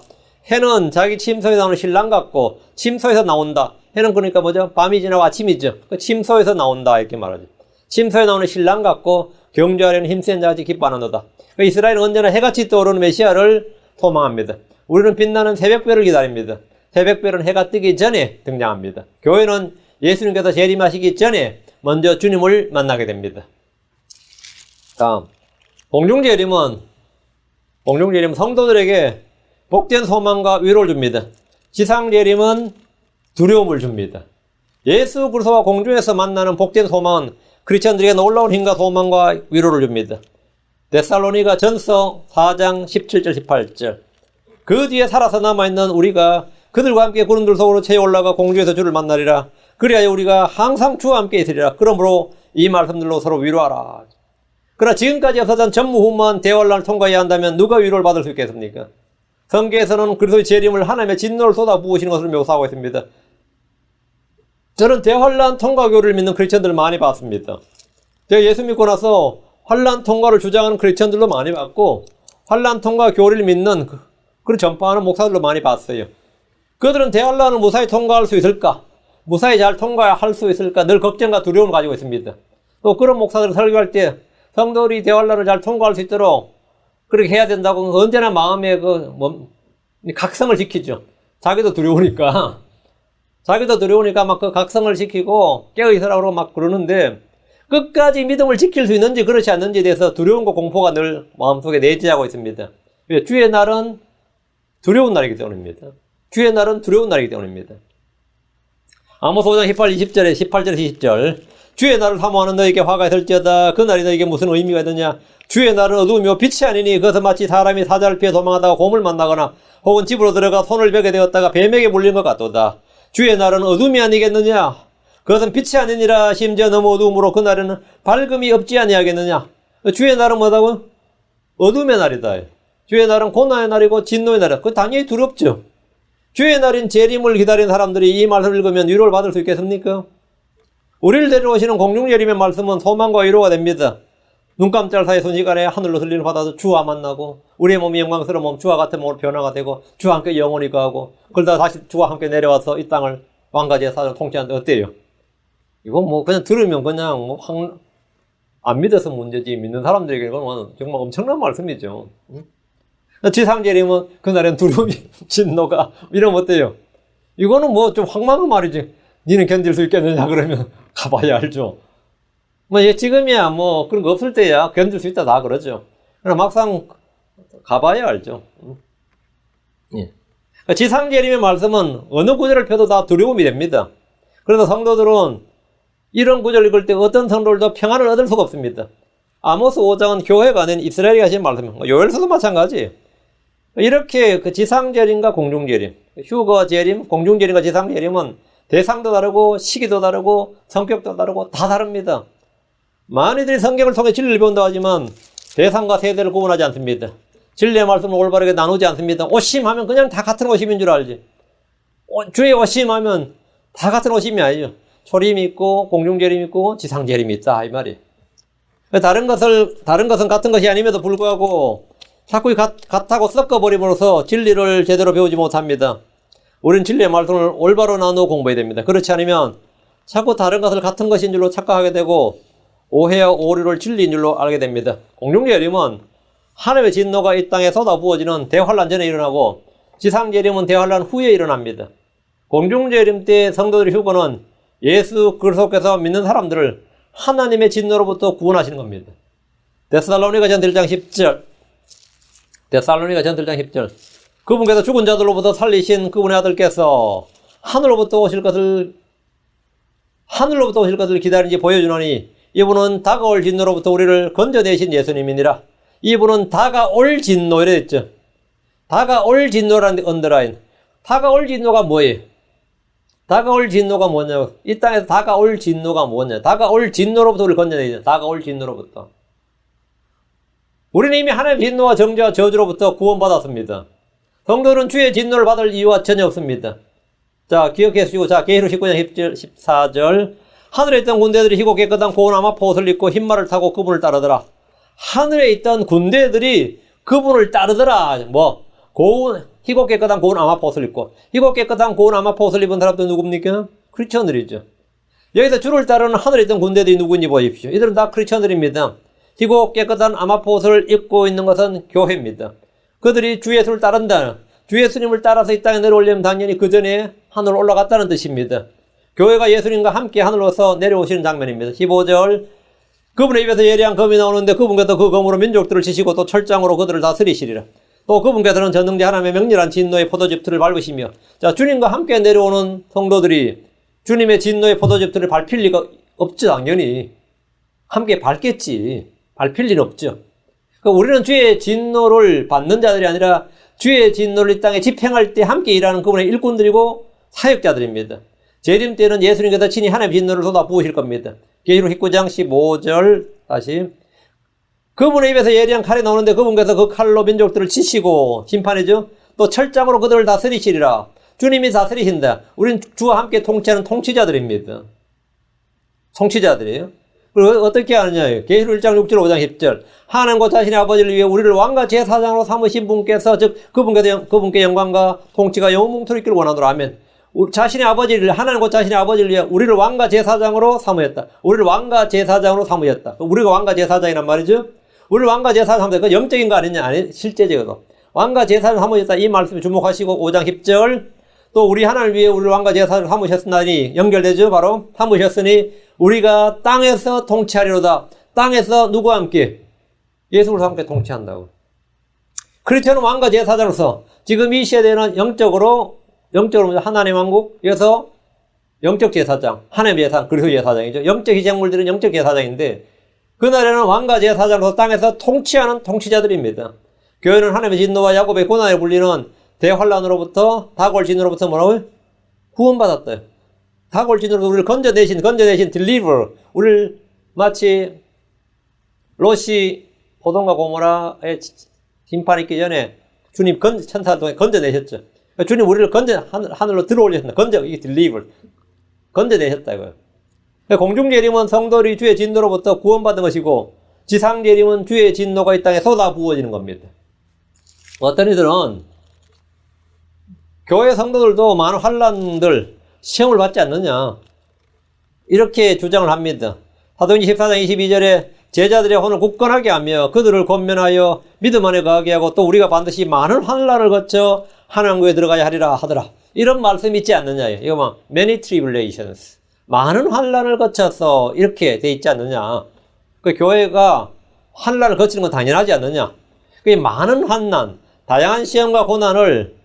S1: 해는 자기 침소에서 나오는 신랑 같고 침소에서 나온다. 해는 그러니까 뭐죠? 밤이 지나고 아침이죠. 그 침소에서 나온다 이렇게 말하죠. 침소에 나오는 신랑 같고 경주하려는 힘센 자같이 기뻐하는도다. 이스라엘은 언제나 해같이 떠오르는 메시아를 소망합니다. 우리는 빛나는 새벽별을 기다립니다. 새벽별은 해가 뜨기 전에 등장합니다. 교회는 예수님께서 재림하시기 전에 먼저 주님을 만나게 됩니다. 다음 공중재림은 성도들에게 복된 소망과 위로를 줍니다. 지상재림은 두려움을 줍니다. 예수 그리스도와 공중에서 만나는 복된 소망은 크리스천들에게 놀라운 힘과 소망과 위로를 줍니다. 데살로니가 전서 4장 17절 18절. 그 뒤에 살아서 남아있는 우리가 그들과 함께 구름들 속으로 채 올라가 공중에서 주를 만나리라. 그리하여 우리가 항상 주와 함께 있으리라. 그러므로 이 말씀들로 서로 위로하라. 그러나 지금까지 없었던 전무후무한 대환란을 통과해야 한다면 누가 위로를 받을 수 있겠습니까? 성경에서는 그리스도의 재림을 하나님의 진노를 쏟아부으시는 것을 묘사하고 있습니다. 저는 대환란 통과 교리를 믿는 크리스천들을 많이 봤습니다. 제가 예수 믿고 나서 환란 통과를 주장하는 크리스천들도 많이 봤고 환란 통과 교리를 믿는 그런 전파하는 목사들도 많이 봤어요. 그들은 대환란을 무사히 통과할 수 있을까? 무사히 잘 통과할 수 있을까? 늘 걱정과 두려움을 가지고 있습니다. 또 그런 목사들을 설교할 때 성도들이 대환란을 잘 통과할 수 있도록 그렇게 해야 된다고 언제나 마음에 각성을 시키죠. 자기도 두려우니까 막 그 각성을 시키고 깨어있으라고 막 그러는데 끝까지 믿음을 지킬 수 있는지 그렇지 않는지에 대해서 두려움과 공포가 늘 마음속에 내재하고 있습니다. 주의 날은 두려운 날이기 때문입니다. 주의 날은 두려운 날이기 때문입니다. 아모스 5장 18절에 20절 주의 날을 사모하는 너에게 화가 있을지어다. 그 날이 너에게 무슨 의미가 있느냐. 주의 날은 어두우며 빛이 아니니 그것은 마치 사람이 사자를 피해 도망하다가 곰을 만나거나 혹은 집으로 들어가 손을 벽에 대었다가 뱀에게 물린 것 같도다. 주의 날은 어둠이 아니겠느냐. 그것은 빛이 아니니라. 심지어 너무 어두움으로 그 날에는 밝음이 없지 아니하겠느냐. 주의 날은 뭐다고? 어둠의 날이다. 주의 날은 고난의 날이고 진노의 날이다. 그건 당연히 두렵죠. 주의 날인 재림을 기다리는 사람들이 이 말씀을 읽으면 위로를 받을 수 있겠습니까? 우리를 데려오시는 공중예림의 말씀은 소망과 위로가 됩니다. 눈 깜짝할 사이 순식간에 하늘로 들리는 바다도 주와 만나고 우리의 몸이 영광스러운 몸 주와 같은 몸으로 변화가 되고 주와 함께 영원히 거하고 그러다 다시 주와 함께 내려와서 이 땅을 왕가지의 사람을 통치하는데 어때요? 이건 뭐 그냥 들으면 그냥 안 믿어서 문제지 믿는 사람들에게 이건 정말 엄청난 말씀이죠. 지상재림은 그날엔 두려움이 진노가 이러면 어때요? 이거는 뭐 좀 황망한 말이지. 니는 견딜 수 있겠느냐 그러면 가봐야 알죠. 지금이야 뭐 그런 거 없을 때야 견딜 수 있다 다 그러죠. 그러나 막상 가봐야 알죠. 예. 지상재림의 말씀은 어느 구절을 펴도 다 두려움이 됩니다. 그래서 성도들은 이런 구절을 읽을 때 어떤 성도들도 평안을 얻을 수가 없습니다. 아모스 5장은 교회가 아닌 이스라엘이 하신 말씀입니다. 요엘서도 마찬가지. 이렇게 그 지상재림과 공중재림, 휴거 재림, 공중재림과 지상재림은 대상도 다르고 시기도 다르고 성격도 다르고 다 다릅니다. 많이들이 성경을 통해 진리를 배운다고 하지만 대상과 세대를 구분하지 않습니다. 진리의 말씀을 올바르게 나누지 않습니다. 오심하면 그냥 다 같은 오심인 줄 알지. 주의 오심하면 다 같은 오심이 아니죠. 초림이 있고 공중재림이 있고 지상재림이 있다 이 말이에요. 다른 것은 같은 것이 아님에도 불구하고 자꾸 같다고 섞어버림으로써 진리를 제대로 배우지 못합니다. 우리는 진리의 말씀을 올바로 나누어 공부해야 됩니다. 그렇지 않으면 자꾸 다른 것을 같은 것인 줄로 착각하게 되고 오해와 오류를 진리인 줄로 알게 됩니다. 공중재림은 하나님의 진노가 이 땅에 쏟아부어지는 대환란 전에 일어나고 지상재림은 대환란 후에 일어납니다. 공중재림 때 성도들의 휴거는 예수 그리스도께서 믿는 사람들을 하나님의 진노로부터 구원하시는 겁니다. 데살로니가 전서 1장 10절 그분께서 죽은 자들로부터 살리신 그분의 아들께서 하늘로부터 오실 것을 기다리는지 보여주노니 이분은 다가올 진노로부터 우리를 건져내신 예수님이니라. 이분은 다가올 진노 이래 했죠. 다가올 진노라는 언더라인. 다가올 진노가 뭐예요? 다가올 진노가 뭐냐고. 이 땅에서 다가올 진노가 뭐냐. 다가올 진노로부터 우리를 건져내죠. 다가올 진노로부터. 우리는 이미 하나님의 진노와 정죄와 저주로부터 구원받았습니다. 성도는 주의 진노를 받을 이유가 전혀 없습니다. 자, 기억해 주시고, 자, 계시록 19장 14절. 하늘에 있던 군대들이 희고 깨끗한 고운 아마포 옷을 입고 흰말을 타고 그분을 따르더라. 하늘에 있던 군대들이 그분을 따르더라. 희고 깨끗한 고운 아마포 옷을 입고. 희고 깨끗한 고운 아마포 옷을 입은 사람들 누굽니까? 크리스천들이죠. 여기서 주를 따르는 하늘에 있던 군대들이 누구인지 보십시오. 이들은 다 크리스천들입니다. 희고 깨끗한 아마포 옷을 입고 있는 것은 교회입니다. 그들이 주 예수를 따른다. 주 예수님을 따라서 이 땅에 내려오려면 당연히 그 전에 하늘로 올라갔다는 뜻입니다. 교회가 예수님과 함께 하늘로서 내려오시는 장면입니다. 15절 그분의 입에서 예리한 검이 나오는데 그분께서 그 검으로 민족들을 치시고 또 철장으로 그들을 다스리시리라. 또 그분께서는 전능자 하나님의 명렬한 진노의 포도즙들을 밟으시며, 자, 주님과 함께 내려오는 성도들이 주님의 진노의 포도즙들을 밟힐 리가 없죠, 당연히. 함께 밟겠지. 밟힐 리는 없죠. 그러니까 우리는 주의 진노를 받는 자들이 아니라 주의 진노를 이 땅에 집행할 때 함께 일하는 그분의 일꾼들이고 사역자들입니다. 재림 때는 예수님께서 친히 하나님의 진노를 쏟아 부으실 겁니다. 계시록 19장 15절 다시. 그분의 입에서 예리한 칼이 나오는데 그분께서 그 칼로 민족들을 치시고 심판이죠. 또 철장으로 그들을 다스리시리라. 주님이 다스리신다. 우리는 주와 함께 통치하는 통치자들입니다. 통치자들이에요. 그리고 어떻게 하느냐. 계시록 1장 6절 5장 10절. 하나님과 자신의 아버지를 위해 우리를 왕과 제사장으로 삼으신 분께서 즉 그분께 영광과 통치가 영원토록 있기를 원하노라. 아멘. 자신의 아버지를 하나님과 자신의 아버지를 위해 우리를 왕과 제사장으로 삼으셨다. 우리를 왕과 제사장으로 삼으셨다. 우리가 왕과 제사장이란 말이죠. 우리를 왕과 제사장 삼으셨다. 그 영적인 거 아니냐? 아니, 실제적으로. 왕과 제사장 삼으셨다. 이 말씀에 주목하시고 5장 10절. 또 우리 하나님을 위해 우리를 왕과 제사장 삼으셨으니 연결되죠. 바로 삼으셨으니 우리가 땅에서 통치하리로다. 땅에서 누구와 함께? 예수 그리스도와 함께 통치한다고. 크리스천은 왕과 제사장으로서 지금 이 시대에는 영적으로 하나님 왕국, 여기서 영적 제사장, 하나님의 제사장, 그리스도 제사장이죠. 영적 희생물들은 영적 제사장인데 그날에는 왕과 제사장으로서 땅에서 통치하는 통치자들입니다. 교회는 하나님의 진노와 야곱의 고난에 불리는 대환란으로부터 다골 진으로부터 뭐라고요? 구원받았대요. 다골 진으로부터 우리를 건져내신 deliver. 우리를 마치 롯이 소돔과 고모라의 심판이 있기 전에 주님 천사를 통해 건져내셨죠. 주님 우리를 하늘로 들어올리셨다. 이게 deliver. 건져내셨다, 이거예요. 공중재림은 성도들이 주의 진노로부터 구원받은 것이고, 지상재림은 주의 진노가 이 땅에 쏟아 부어지는 겁니다. 어떤 이들은, 교회 성도들도 많은 환란들, 시험을 받지 않느냐, 이렇게 주장을 합니다. 사도행전 14장 22절에 제자들의 혼을 굳건하게 하며 그들을 권면하여 믿음 안에 거하게 하고 또 우리가 반드시 많은 환란을 거쳐 하나님께 들어가야 하리라 하더라. 이런 말씀이 있지 않느냐. 이거 막 many tribulations. 많은 환란을 거쳐서 이렇게 돼 있지 않느냐. 그 교회가 환란을 거치는 건 당연하지 않느냐. 그 많은 환난, 다양한 시험과 고난을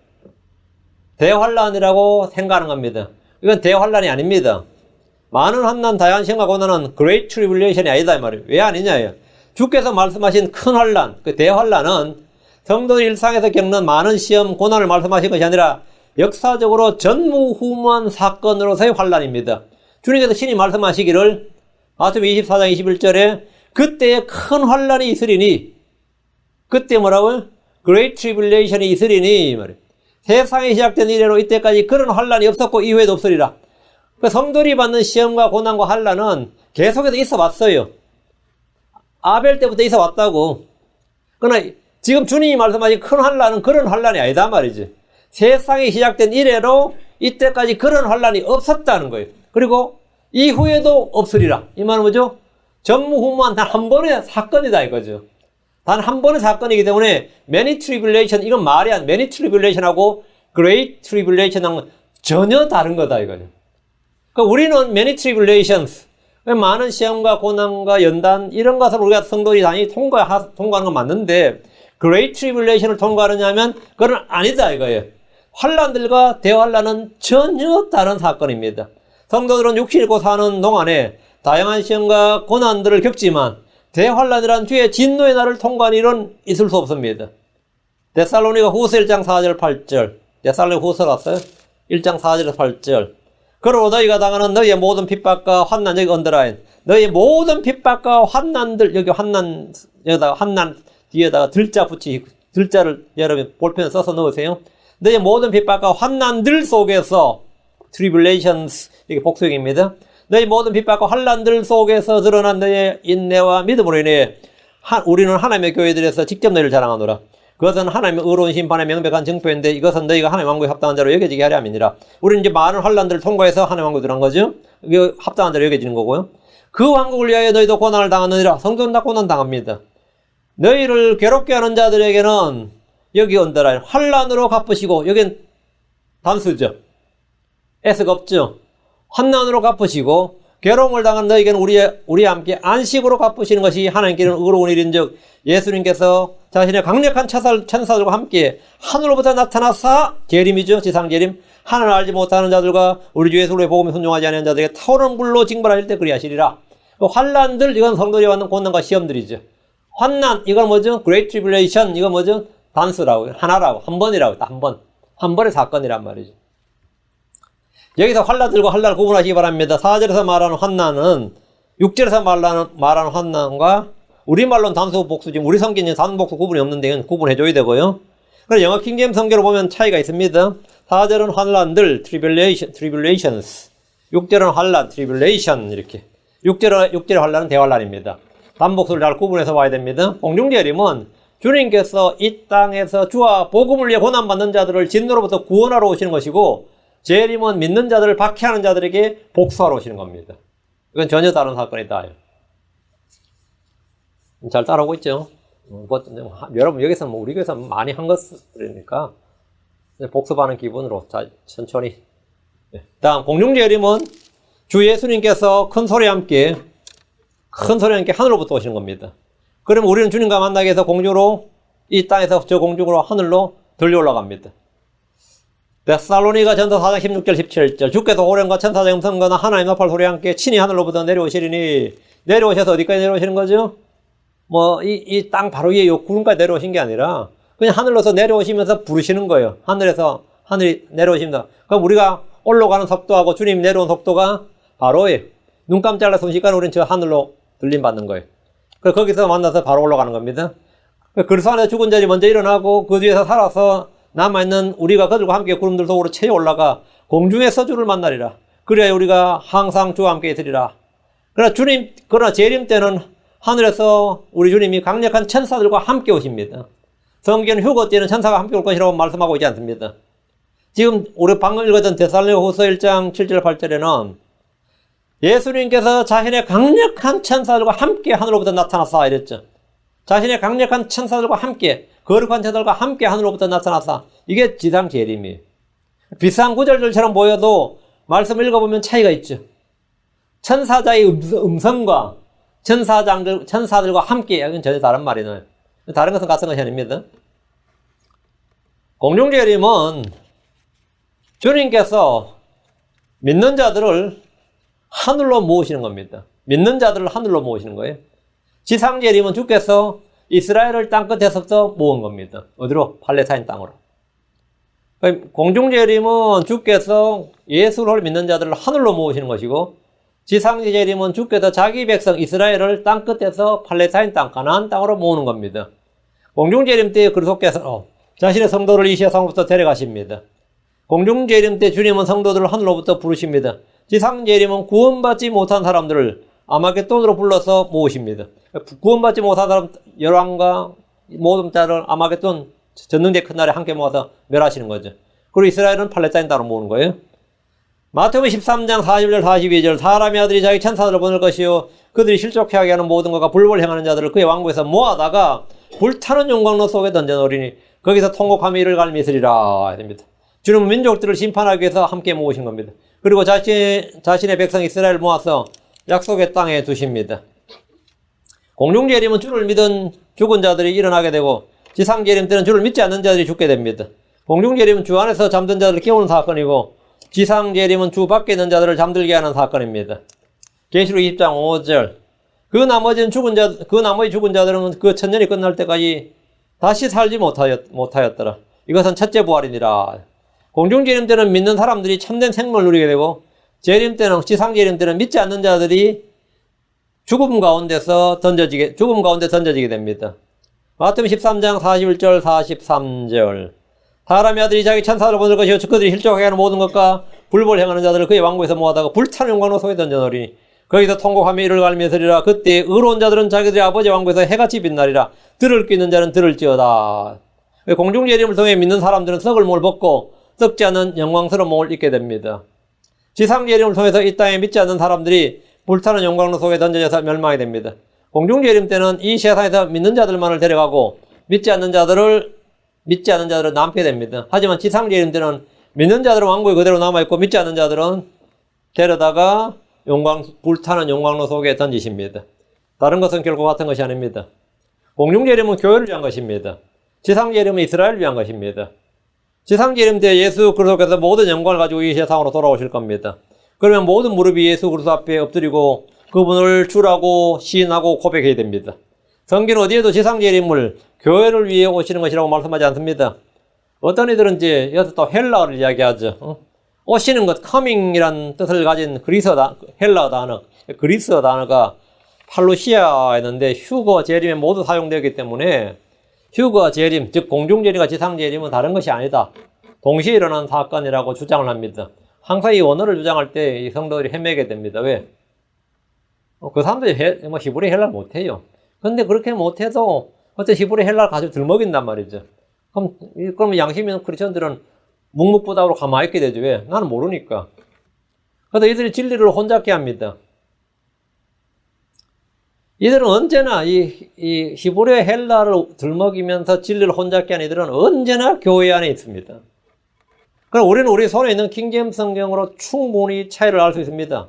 S1: 대환란이라고 생각하는 겁니다. 이건 대환란이 아닙니다. 많은 환난, 다양한 시험과 고난은 great tribulation이 아니다 이 말이에요. 왜 아니냐예요. 주께서 말씀하신 큰 환란, 그 대환란은 성도들 일상에서 겪는 많은 시험, 고난을 말씀하신 것이 아니라 역사적으로 전무후무한 사건으로서의 환란입니다. 주님께서 신이 말씀하시기를 마태복음 24장 21절에 그때에 큰 환란이 있으리니, 그때 뭐라고요? Great Tribulation이 있으리니 말이에요. 세상이 시작된 이래로 이때까지 그런 환란이 없었고 이후에도 없으리라. 성도들이 받는 시험과 고난과 환란은 계속해서 있어 왔어요. 아벨 때부터 있어 왔다고. 그러나 지금 주님이 말씀하신 큰 환란은 그런 환란이 아니다 말이지. 세상이 시작된 이래로 이때까지 그런 환란이 없었다는 거예요. 그리고 이후에도 없으리라. 이 말은 뭐죠? 전무후무한 단 한 번의 사건이다 이거죠. 단 한 번의 사건이기 때문에 many tribulation, 이건 말이 안, many tribulation하고 great tribulation하고는 전혀 다른 거다 이거죠. 그러니까 우리는 many tribulations, 많은 시험과 고난과 연단 이런 것을 우리가 성도들이 당연히 통과하는 건 맞는데 great tribulation을 통과하느냐 하면 그건 아니다 이거예요. 환란들과 대환란은 전혀 다른 사건입니다. 성도들은 육신을 입고 사는 동안에 다양한 시험과 고난들을 겪지만 대환란이란 주의 진노의 날을 통과하는 일은 있을 수 없습니다. 데살로니가 후서 1장 4절 8절. 데살로니가 후서 갔어요? 1장 4절 8절. 그러므로 너희가 당하는 너희의 모든 핍박과 환난, 여기 언더라인. 너희의 모든 핍박과 환난들, 여기 환난, 여기다가 환난 뒤에다가 들자 붙이고, 들자를 여러분 볼펜에 써서 넣으세요. 너희의 모든 핍박과 환난들 속에서 tribulations, 이게 복수형입니다. 너희 모든 핍박과 환난들 속에서 드러난 너희의 인내와 믿음으로 인해 우리는 하나님의 교회들에서 직접 너희를 자랑하노라. 그것은 하나님의 의로운 심판의 명백한 증표인데 이것은 너희가 하나님의 왕국에 합당한 자로 여겨지게 하려 함이니라. 우리는 이제 많은 환난들을 통과해서 하나님의 왕국에 들어간 거죠. 이게 합당한 자로 여겨지는 거고요. 그 왕국을 위하여 너희도 고난을 당하느니라. 성도는 다 고난 당합니다. 너희를 괴롭게 하는 자들에게는 여기 언더라인 환난으로 갚으시고, 여긴 단수죠. S가 없죠. 환난으로 갚으시고 괴로움을 당한 너에게는 우리와 함께 안식으로 갚으시는 것이 하나님께는 의로운 일인즉 예수님께서 자신의 강력한 천사들과 함께 하늘로부터 나타나사 재림이죠. 지상 재림. 하나님을 알지 못하는 자들과 우리 주 예수의 복음에 순종하지 않는 자들에게 타오르는 불로 징벌하실 때 그리하시리라. 환난들, 이건 성도들이 받는 고난과 시험들이죠. 환난, 이건 뭐죠? Great Tribulation, 이건 뭐죠? 단수라고, 하나라고, 한 번이라고, 딱 한 번. 한 번의 사건이란 말이죠. 여기서 환난들과 환난을 구분하시기 바랍니다. 4절에서 말하는 환난은 6절에서 말하는 환난과 우리말로는 단수 복수지 우리 성경에는 단수 복수 구분이 없는데 이건 구분해줘야 되고요. 그래서 영어 킹제임 성경을 보면 차이가 있습니다. 4절은 환난들, tribulations. 6절은 환난, tribulation 이렇게. 6절의 환난은 대환난입니다. 단복수를 잘 구분해서 봐야 됩니다. 공중재림은 주님께서 이 땅에서 주와 복음을 위해 고난받는 자들을 진노로부터 구원하러 오시는 것이고 재림은 믿는 자들을 박해하는 자들에게 복수하러 오시는 겁니다. 이건 전혀 다른 사건이다. 잘 따라오고 있죠? 여러분 여기서 우리 교회에서 많이 한 것들이니까 복습하는 기분으로 천천히. 다음 공중재림은 주 예수님께서 큰 소리와 함께 하늘로부터 오시는 겁니다. 그러면 우리는 주님과 만나기 위해서 공중으로 이 땅에서 저 공중으로 하늘로 들려 올라갑니다. 데살로니가 전서 4장 16절 17절 주께서 호령과 천사의 음성과 하나님 나팔 소리와 함께 친히 하늘로부터 내려오시리니 내려오셔서 어디까지 내려오시는 거죠? 이 땅 바로 위에 요 구름까지 내려오신 게 아니라 그냥 하늘로서 내려오시면서 부르시는 거예요. 하늘이 내려오십니다. 그럼 우리가 올라가는 속도하고 주님이 내려온 속도가 바로예요. 눈 깜짝할 순식간에 우리는 저 하늘로 들림 받는 거예요. 그래서 거기서 만나서 바로 올라가는 겁니다. 그리스도 안에서 죽은 자들이 먼저 일어나고 그 뒤에서 살아서 남아있는 우리가 그들과 함께 구름들 속으로 채 올라가 공중에서 주를 만나리라. 그래야 우리가 항상 주와 함께 있으리라. 그러나 재림 때는 하늘에서 우리 주님이 강력한 천사들과 함께 오십니다. 성경은 휴거 때는 천사가 함께 올 것이라고 말씀하고 있지 않습니다. 지금 우리 방금 읽었던 데살로니가후서 1장 7절 8절에는 예수님께서 자신의 강력한 천사들과 함께 하늘로부터 나타나사 이랬죠. 자신의 강력한 천사들과 함께 거룩한 천사들과 함께 하늘로부터 나타나사 이게 지상 재림이에요. 비슷한 구절들처럼 보여도 말씀 읽어보면 차이가 있죠. 천사자의 음성과 천사들과 함께 여기는 전혀 다른 말이네요. 다른 것은 같은 것이 아닙니다. 공중재림은 주님께서 믿는 자들을 하늘로 모으시는 겁니다. 믿는 자들을 하늘로 모으시는 거예요. 지상재림은 주께서 이스라엘을 땅끝에서부터 모은 겁니다. 어디로? 팔레스타인 땅으로. 공중재림은 주께서 예수를 믿는 자들을 하늘로 모으시는 것이고 지상재림은 주께서 자기 백성 이스라엘을 땅끝에서 팔레스타인 땅, 가나안 땅으로 모으는 겁니다. 공중재림 때 그리스도께서 자신의 성도를 이 세상으로부터 데려가십니다. 공중재림 때 주님은 성도들을 하늘로부터 부르십니다. 지상재림은 구원받지 못한 사람들을 아마겟돈으로 불러서 모으십니다. 구원받지 못한 사람 열왕과 모든 자를 아마겟돈 전능제 큰 날에 함께 모아서 멸하시는 거죠. 그리고 이스라엘은 팔레스타인 땅으로 모으는 거예요. 마태복음 13장 41절 42절 사람의 아들이 자기 천사들을 보낼 것이요 그들이 실족하게 하는 모든 것과 불법을 행하는 자들을 그의 왕국에서 모아다가 불타는 용광로 속에 던져놓으리니 거기서 통곡하며 이를 갈미으리라 됩니다. 주님은 민족들을 심판하기 위해서 함께 모으신 겁니다. 그리고 자신의 백성 이스라엘을 모아서 약속의 땅에 두십니다. 공중재림은 주를 믿은 죽은 자들이 일어나게 되고 지상재림 때는 주를 믿지 않는 자들이 죽게 됩니다. 공중재림은 주 안에서 잠든 자들을 깨우는 사건이고 지상재림은 주 밖에 있는 자들을 잠들게 하는 사건입니다. 계시록 20장 5절 그 나머지 죽은 자들은 그 천년이 끝날 때까지 다시 살지 못하였더라. 이것은 첫째 부활이니라. 공중재림 때는 믿는 사람들이 참된 생명을 누리게 되고 지상재림 때는 믿지 않는 자들이 죽음 가운데 던져지게 됩니다. 마태복음 13장 41절 43절 사람의 아들이 자기 천사를 보낼 것이요 그들이 실족하게 하는 모든 것과 불법을 행하는 자들을 그의 왕국에서 모아다가 불타는 용광로 속에 던져놓으리니 거기서 통곡하며 이를 갈면서리라. 그때 의로운 자들은 자기들의 아버지 왕국에서 해같이 빛나리라. 들을 귀 있는 자는 들을지어다. 공중재림을 통해 믿는 사람들은 썩을 몸을 벗고 썩지 않은 영광스러운 몸을 입게 됩니다. 지상재림을 통해서 이 땅에 믿지 않는 사람들이 불타는 용광로 속에 던져져서 멸망이 됩니다. 공중재림 때는 이 세상에서 믿는 자들만을 데려가고 믿지 않는 자들을 남게 됩니다. 하지만 지상재림 때는 믿는 자들은 왕국에 그대로 남아있고 믿지 않는 자들은 데려다가 불타는 용광로 속에 던지십니다. 다른 것은 결코 같은 것이 아닙니다. 공중재림은 교회를 위한 것입니다. 지상재림은 이스라엘을 위한 것입니다. 지상재림 때 예수 그리스도께서 모든 영광을 가지고 이 세상으로 돌아오실 겁니다. 그러면 모든 무릎이 예수 그리스도 앞에 엎드리고 그분을 주라고 시인하고 고백해야 됩니다. 성경은 어디에도 지상재림을 교회를 위해 오시는 것이라고 말씀하지 않습니다. 어떤 이들은 이제 여기서 또 헬라어를 이야기하죠. 오시는 것, coming이라는 뜻을 가진 헬라어 단어, 그리스어 단어가 팔루시아였는데 휴거, 재림에 모두 사용되기 때문에 휴거, 재림, 즉 공중재림과 지상재림은 다른 것이 아니다. 동시에 일어난 사건이라고 주장을 합니다. 항상 이 원어를 주장할 때 이 성도들이 헤매게 됩니다. 왜? 그 사람들이 히브리 헬라를 못해요. 근데 그렇게 못해도 어째 히브리 헬라를 가지고 들먹인단 말이죠. 그럼 양심 있는 크리스천들은 묵묵부답으로 가만히 있게 되죠. 왜? 나는 모르니까. 그래서 이들이 진리를 혼잡게 합니다. 이들은 언제나 이 히브리 헬라를 들먹이면서 진리를 혼잡게 하는 이들은 언제나 교회 안에 있습니다. 그럼 우리는 우리 손에 있는 킹제임스 성경으로 충분히 차이를 알 수 있습니다.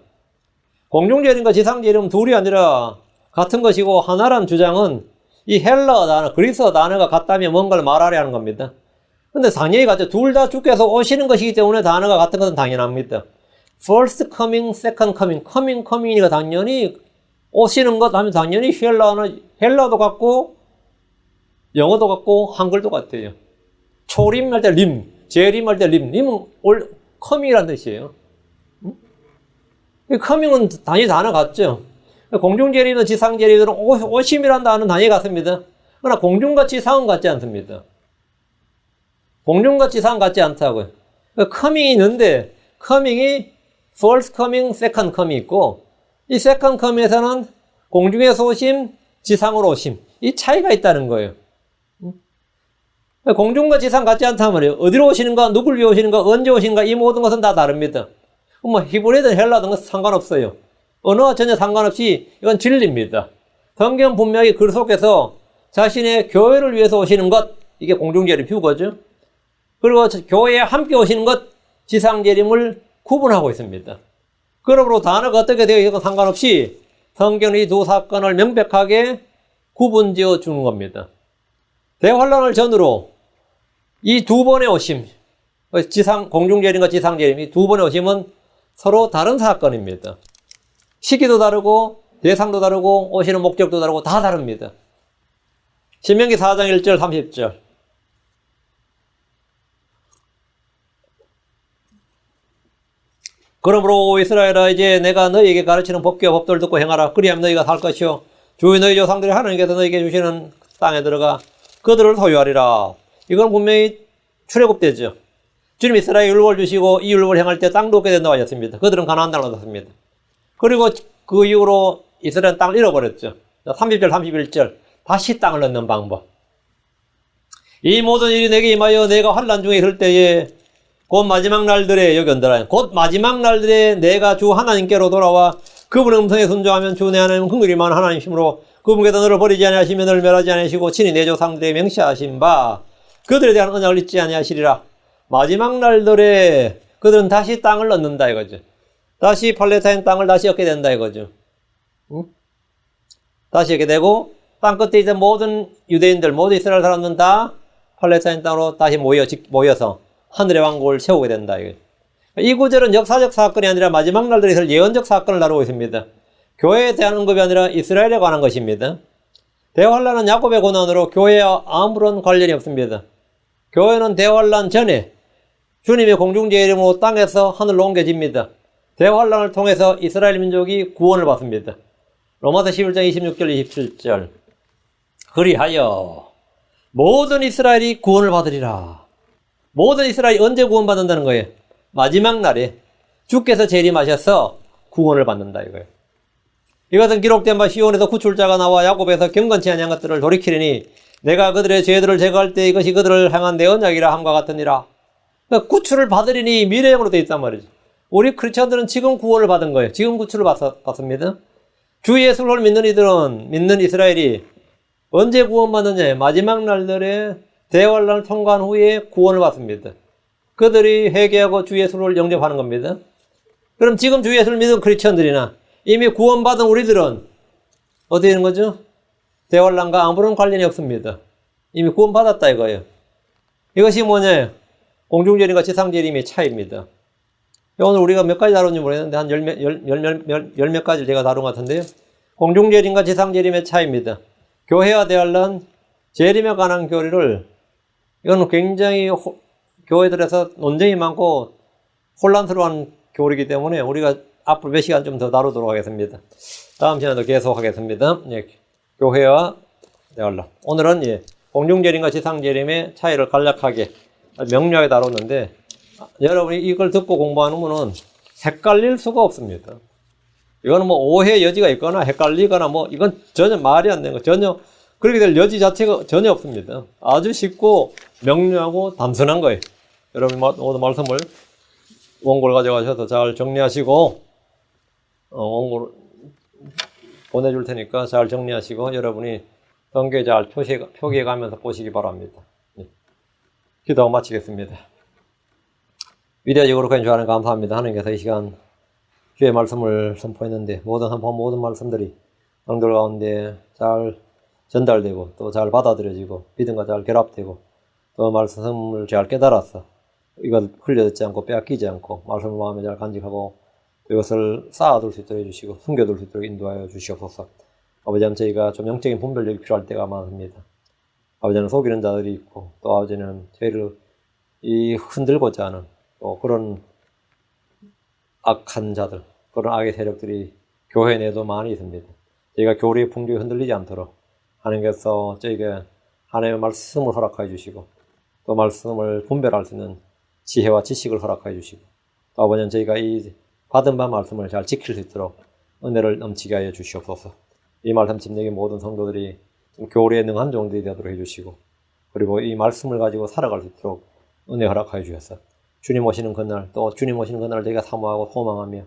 S1: 공중재림과 지상재림은 둘이 아니라 같은 것이고 하나라는 주장은 이 헬라어 단어, 그리스어 단어가 같다면 뭔가를 말하려 하는 겁니다. 근데 당연히 같죠. 둘 다 주께서 오시는 것이기 때문에 단어가 같은 것은 당연합니다. First coming, second coming, coming이니까 당연히 오시는 것 하면 당연히 헬라어도 같고 영어도 같고 한글도 같아요. 초림할 때 림, 재림할 때 림은 coming이라는 뜻이에요. coming은 당연히 단어 같죠. 공중재림이나 지상재림들은 오심이라는 단어는 당연히 같습니다. 그러나 공중과 지상은 같지 않습니다. 공중과 지상 같지 않다고요. coming이 있는데 coming이 first coming, second coming 있고 이 second coming에서는 공중에서 오심, 지상으로 오심 이 차이가 있다는 거예요. 공중과 지상 같지 않단 말이에요. 어디로 오시는가, 누굴 위해 오시는가, 언제 오시는가 이 모든 것은 다 다릅니다. 뭐 히브리든 헬라든 상관없어요. 언어와 전혀 상관없이 이건 진리입니다. 성경 분명히 글 속에서 자신의 교회를 위해서 오시는 것 이게 공중재림 휴거죠. 그리고 교회에 함께 오시는 것 지상재림을 구분하고 있습니다. 그러므로 단어가 어떻게 되어 있건 상관없이 성경은 이 두 사건을 명백하게 구분지어 주는 겁니다. 대환란을 전후로 이 두 번의 오심, 공중재림과 지상재림 이 두 번의 오심은 서로 다른 사건입니다. 시기도 다르고 대상도 다르고 오시는 목적도 다르고 다 다릅니다. 신명기 4장 1절 30절 그러므로 이스라엘아 이제 내가 너희에게 가르치는 법규와 법도를 듣고 행하라. 그리하면 너희가 살 것이요 주의 너희 조상들이 하나님께서 너희에게 주시는 땅에 들어가 그들을 소유하리라. 이건 분명히 출애굽되죠. 주님 이스라엘 율법을 주시고 이 율법을 행할 때 땅도 얻게 된다고 하셨습니다. 그들은 가나안 땅을 얻었습니다. 그리고 그 이후로 이스라엘은 땅을 잃어버렸죠. 30절 31절 다시 땅을 얻는 방법. 이 모든 일이 내게 임하여 내가 환난 중에 있을 때에 곧 마지막 날들에 여기 언더라인 곧 마지막 날들에 내가 주 하나님께로 돌아와 그분의 음성에 순종하면 주 내 하나님은 긍휼이 많은 하나님이시므로 그분께서 너를 버리지 아니하시며 너를 멸하지 아니하시고 친히 내 조상들에게 명시하신 바 그들에 대한 언약을 잊지 아니하시리라. 마지막 날들에 그들은 다시 땅을 얻는다 이거죠. 다시 팔레스타인 땅을 다시 얻게 된다 이거죠. 응? 다시 얻게 되고 땅 끝에 있던 모든 유대인들 모든 이스라엘 사람들은 다 팔레스타인 땅으로 다시 모여서 하늘의 왕국을 세우게 된다. 이 구절은 역사적 사건이 아니라 마지막 날들에 있을 예언적 사건을 다루고 있습니다. 교회에 대한 언급이 아니라 이스라엘에 관한 것입니다. 대환란은 야곱의 고난으로 교회와 아무런 관련이 없습니다. 교회는 대환란 전에 주님의 공중재림으로 땅에서 하늘로 옮겨집니다. 대환란을 통해서 이스라엘 민족이 구원을 받습니다. 로마서 11장 26절 27절 그리하여 모든 이스라엘이 구원을 받으리라. 모든 이스라엘이 언제 구원받는다는 거예요? 마지막 날에 주께서 재림하셔서 구원을 받는다 이거예요. 이것은 기록된 바 시온에서 구출자가 나와 야곱에서 경건치 아니한 것들을 돌이키리니 내가 그들의 죄들을 제거할 때 이것이 그들을 향한 내 언약이라 함과 같으니라. 그러니까 구출을 받으리니 미래형으로 되어 있단 말이죠. 우리 크리스천들은 지금 구원을 받은 거예요. 지금 구출을 받습니다. 주 예수를 믿는 이들은 믿는 이스라엘이 언제 구원받느냐? 마지막 날들에 대환란을 통과한 후에 구원을 받습니다. 그들이 회개하고 주 예수를 영접하는 겁니다. 그럼 지금 주 예수를 믿은 크리스천들이나 이미 구원받은 우리들은 어떻게 되는 거죠? 대환란과 아무런 관련이 없습니다. 이미 구원받았다 이거예요. 이것이 뭐냐? 공중재림과 지상재림의 차이입니다. 오늘 우리가 몇 가지 다룬지 모르겠는데 한 열 몇 가지를 제가 다룬 것 같은데요. 공중재림과 지상재림의 차이입니다. 교회와 대환란, 재림에 관한 교리를 이건 굉장히 교회들에서 논쟁이 많고 혼란스러운 교리이기 때문에 우리가 앞으로 몇 시간 좀 더 다루도록 하겠습니다. 다음 시간에도 계속하겠습니다. 예, 교회와 대환란. 오늘은 공중재림과 지상재림의 차이를 간략하게 명료하게 다뤘는데 여러분이 이걸 듣고 공부하는 분은 헷갈릴 수가 없습니다. 이거는 뭐 오해 여지가 있거나 헷갈리거나 뭐 이건 전혀 말이 안 되는 거, 전혀 그렇게 될 여지 자체가 전혀 없습니다. 아주 쉽고 명료하고 단순한 거예요. 여러분 모든 말씀을 원고를 가져가셔서 잘 정리하시고 원고를 보내줄 테니까 잘 정리하시고 여러분이 성경에 잘 표기해 가면서 보시기 바랍니다. 기도하고 마치겠습니다. 위대하시고 거룩하신 주 하나님 감사합니다. 하나님께서 이 시간 주의 말씀을 선포했는데 모든 말씀들이 성도들 가운데 잘 전달되고 또 잘 받아들여지고 믿음과 잘 결합되고 또 말씀을 잘 깨달아서 이걸 흘려듣지 않고 빼앗기지 않고 말씀을 마음에 잘 간직하고 이것을 쌓아둘 수 있도록 해주시고 숨겨둘 수 있도록 인도하여 주시옵소서. 아버지 하나님 저희가 좀 영적인 분별력이 필요할 때가 많습니다. 아버지는 속이는 자들이 있고 또 아버지는 저희를 흔들고자 하는 또 그런 악한 자들, 그런 악의 세력들이 교회 내도 많이 있습니다. 저희가 교리의 풍조에 흔들리지 않도록 하나님께서 저희에게 하나님의 말씀을 허락하여 주시고 또 말씀을 분별할 수 있는 지혜와 지식을 허락하여 주시고 또 아버지는 저희가 이 받은 바 말씀을 잘 지킬 수 있도록 은혜를 넘치게 하여 주시옵소서. 이 말씀 침례의 모든 성도들이 교리에 능한 종들이 되도록 해주시고 그리고 이 말씀을 가지고 살아갈 수 있도록 은혜 허락하여 주셔서 주님 오시는 그날 또 주님 오시는 그날을 저희가 사모하고 소망하며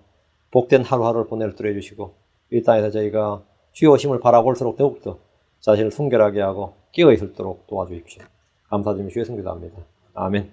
S1: 복된 하루하루를 보낼 수 있도록 해주시고 이 땅에서 저희가 주의 오심을 바라볼수록 더욱더 자신을 순결하게 하고 끼어 있을 도록 도와주십시오. 감사드리며 주의 성기도합니다. 아멘.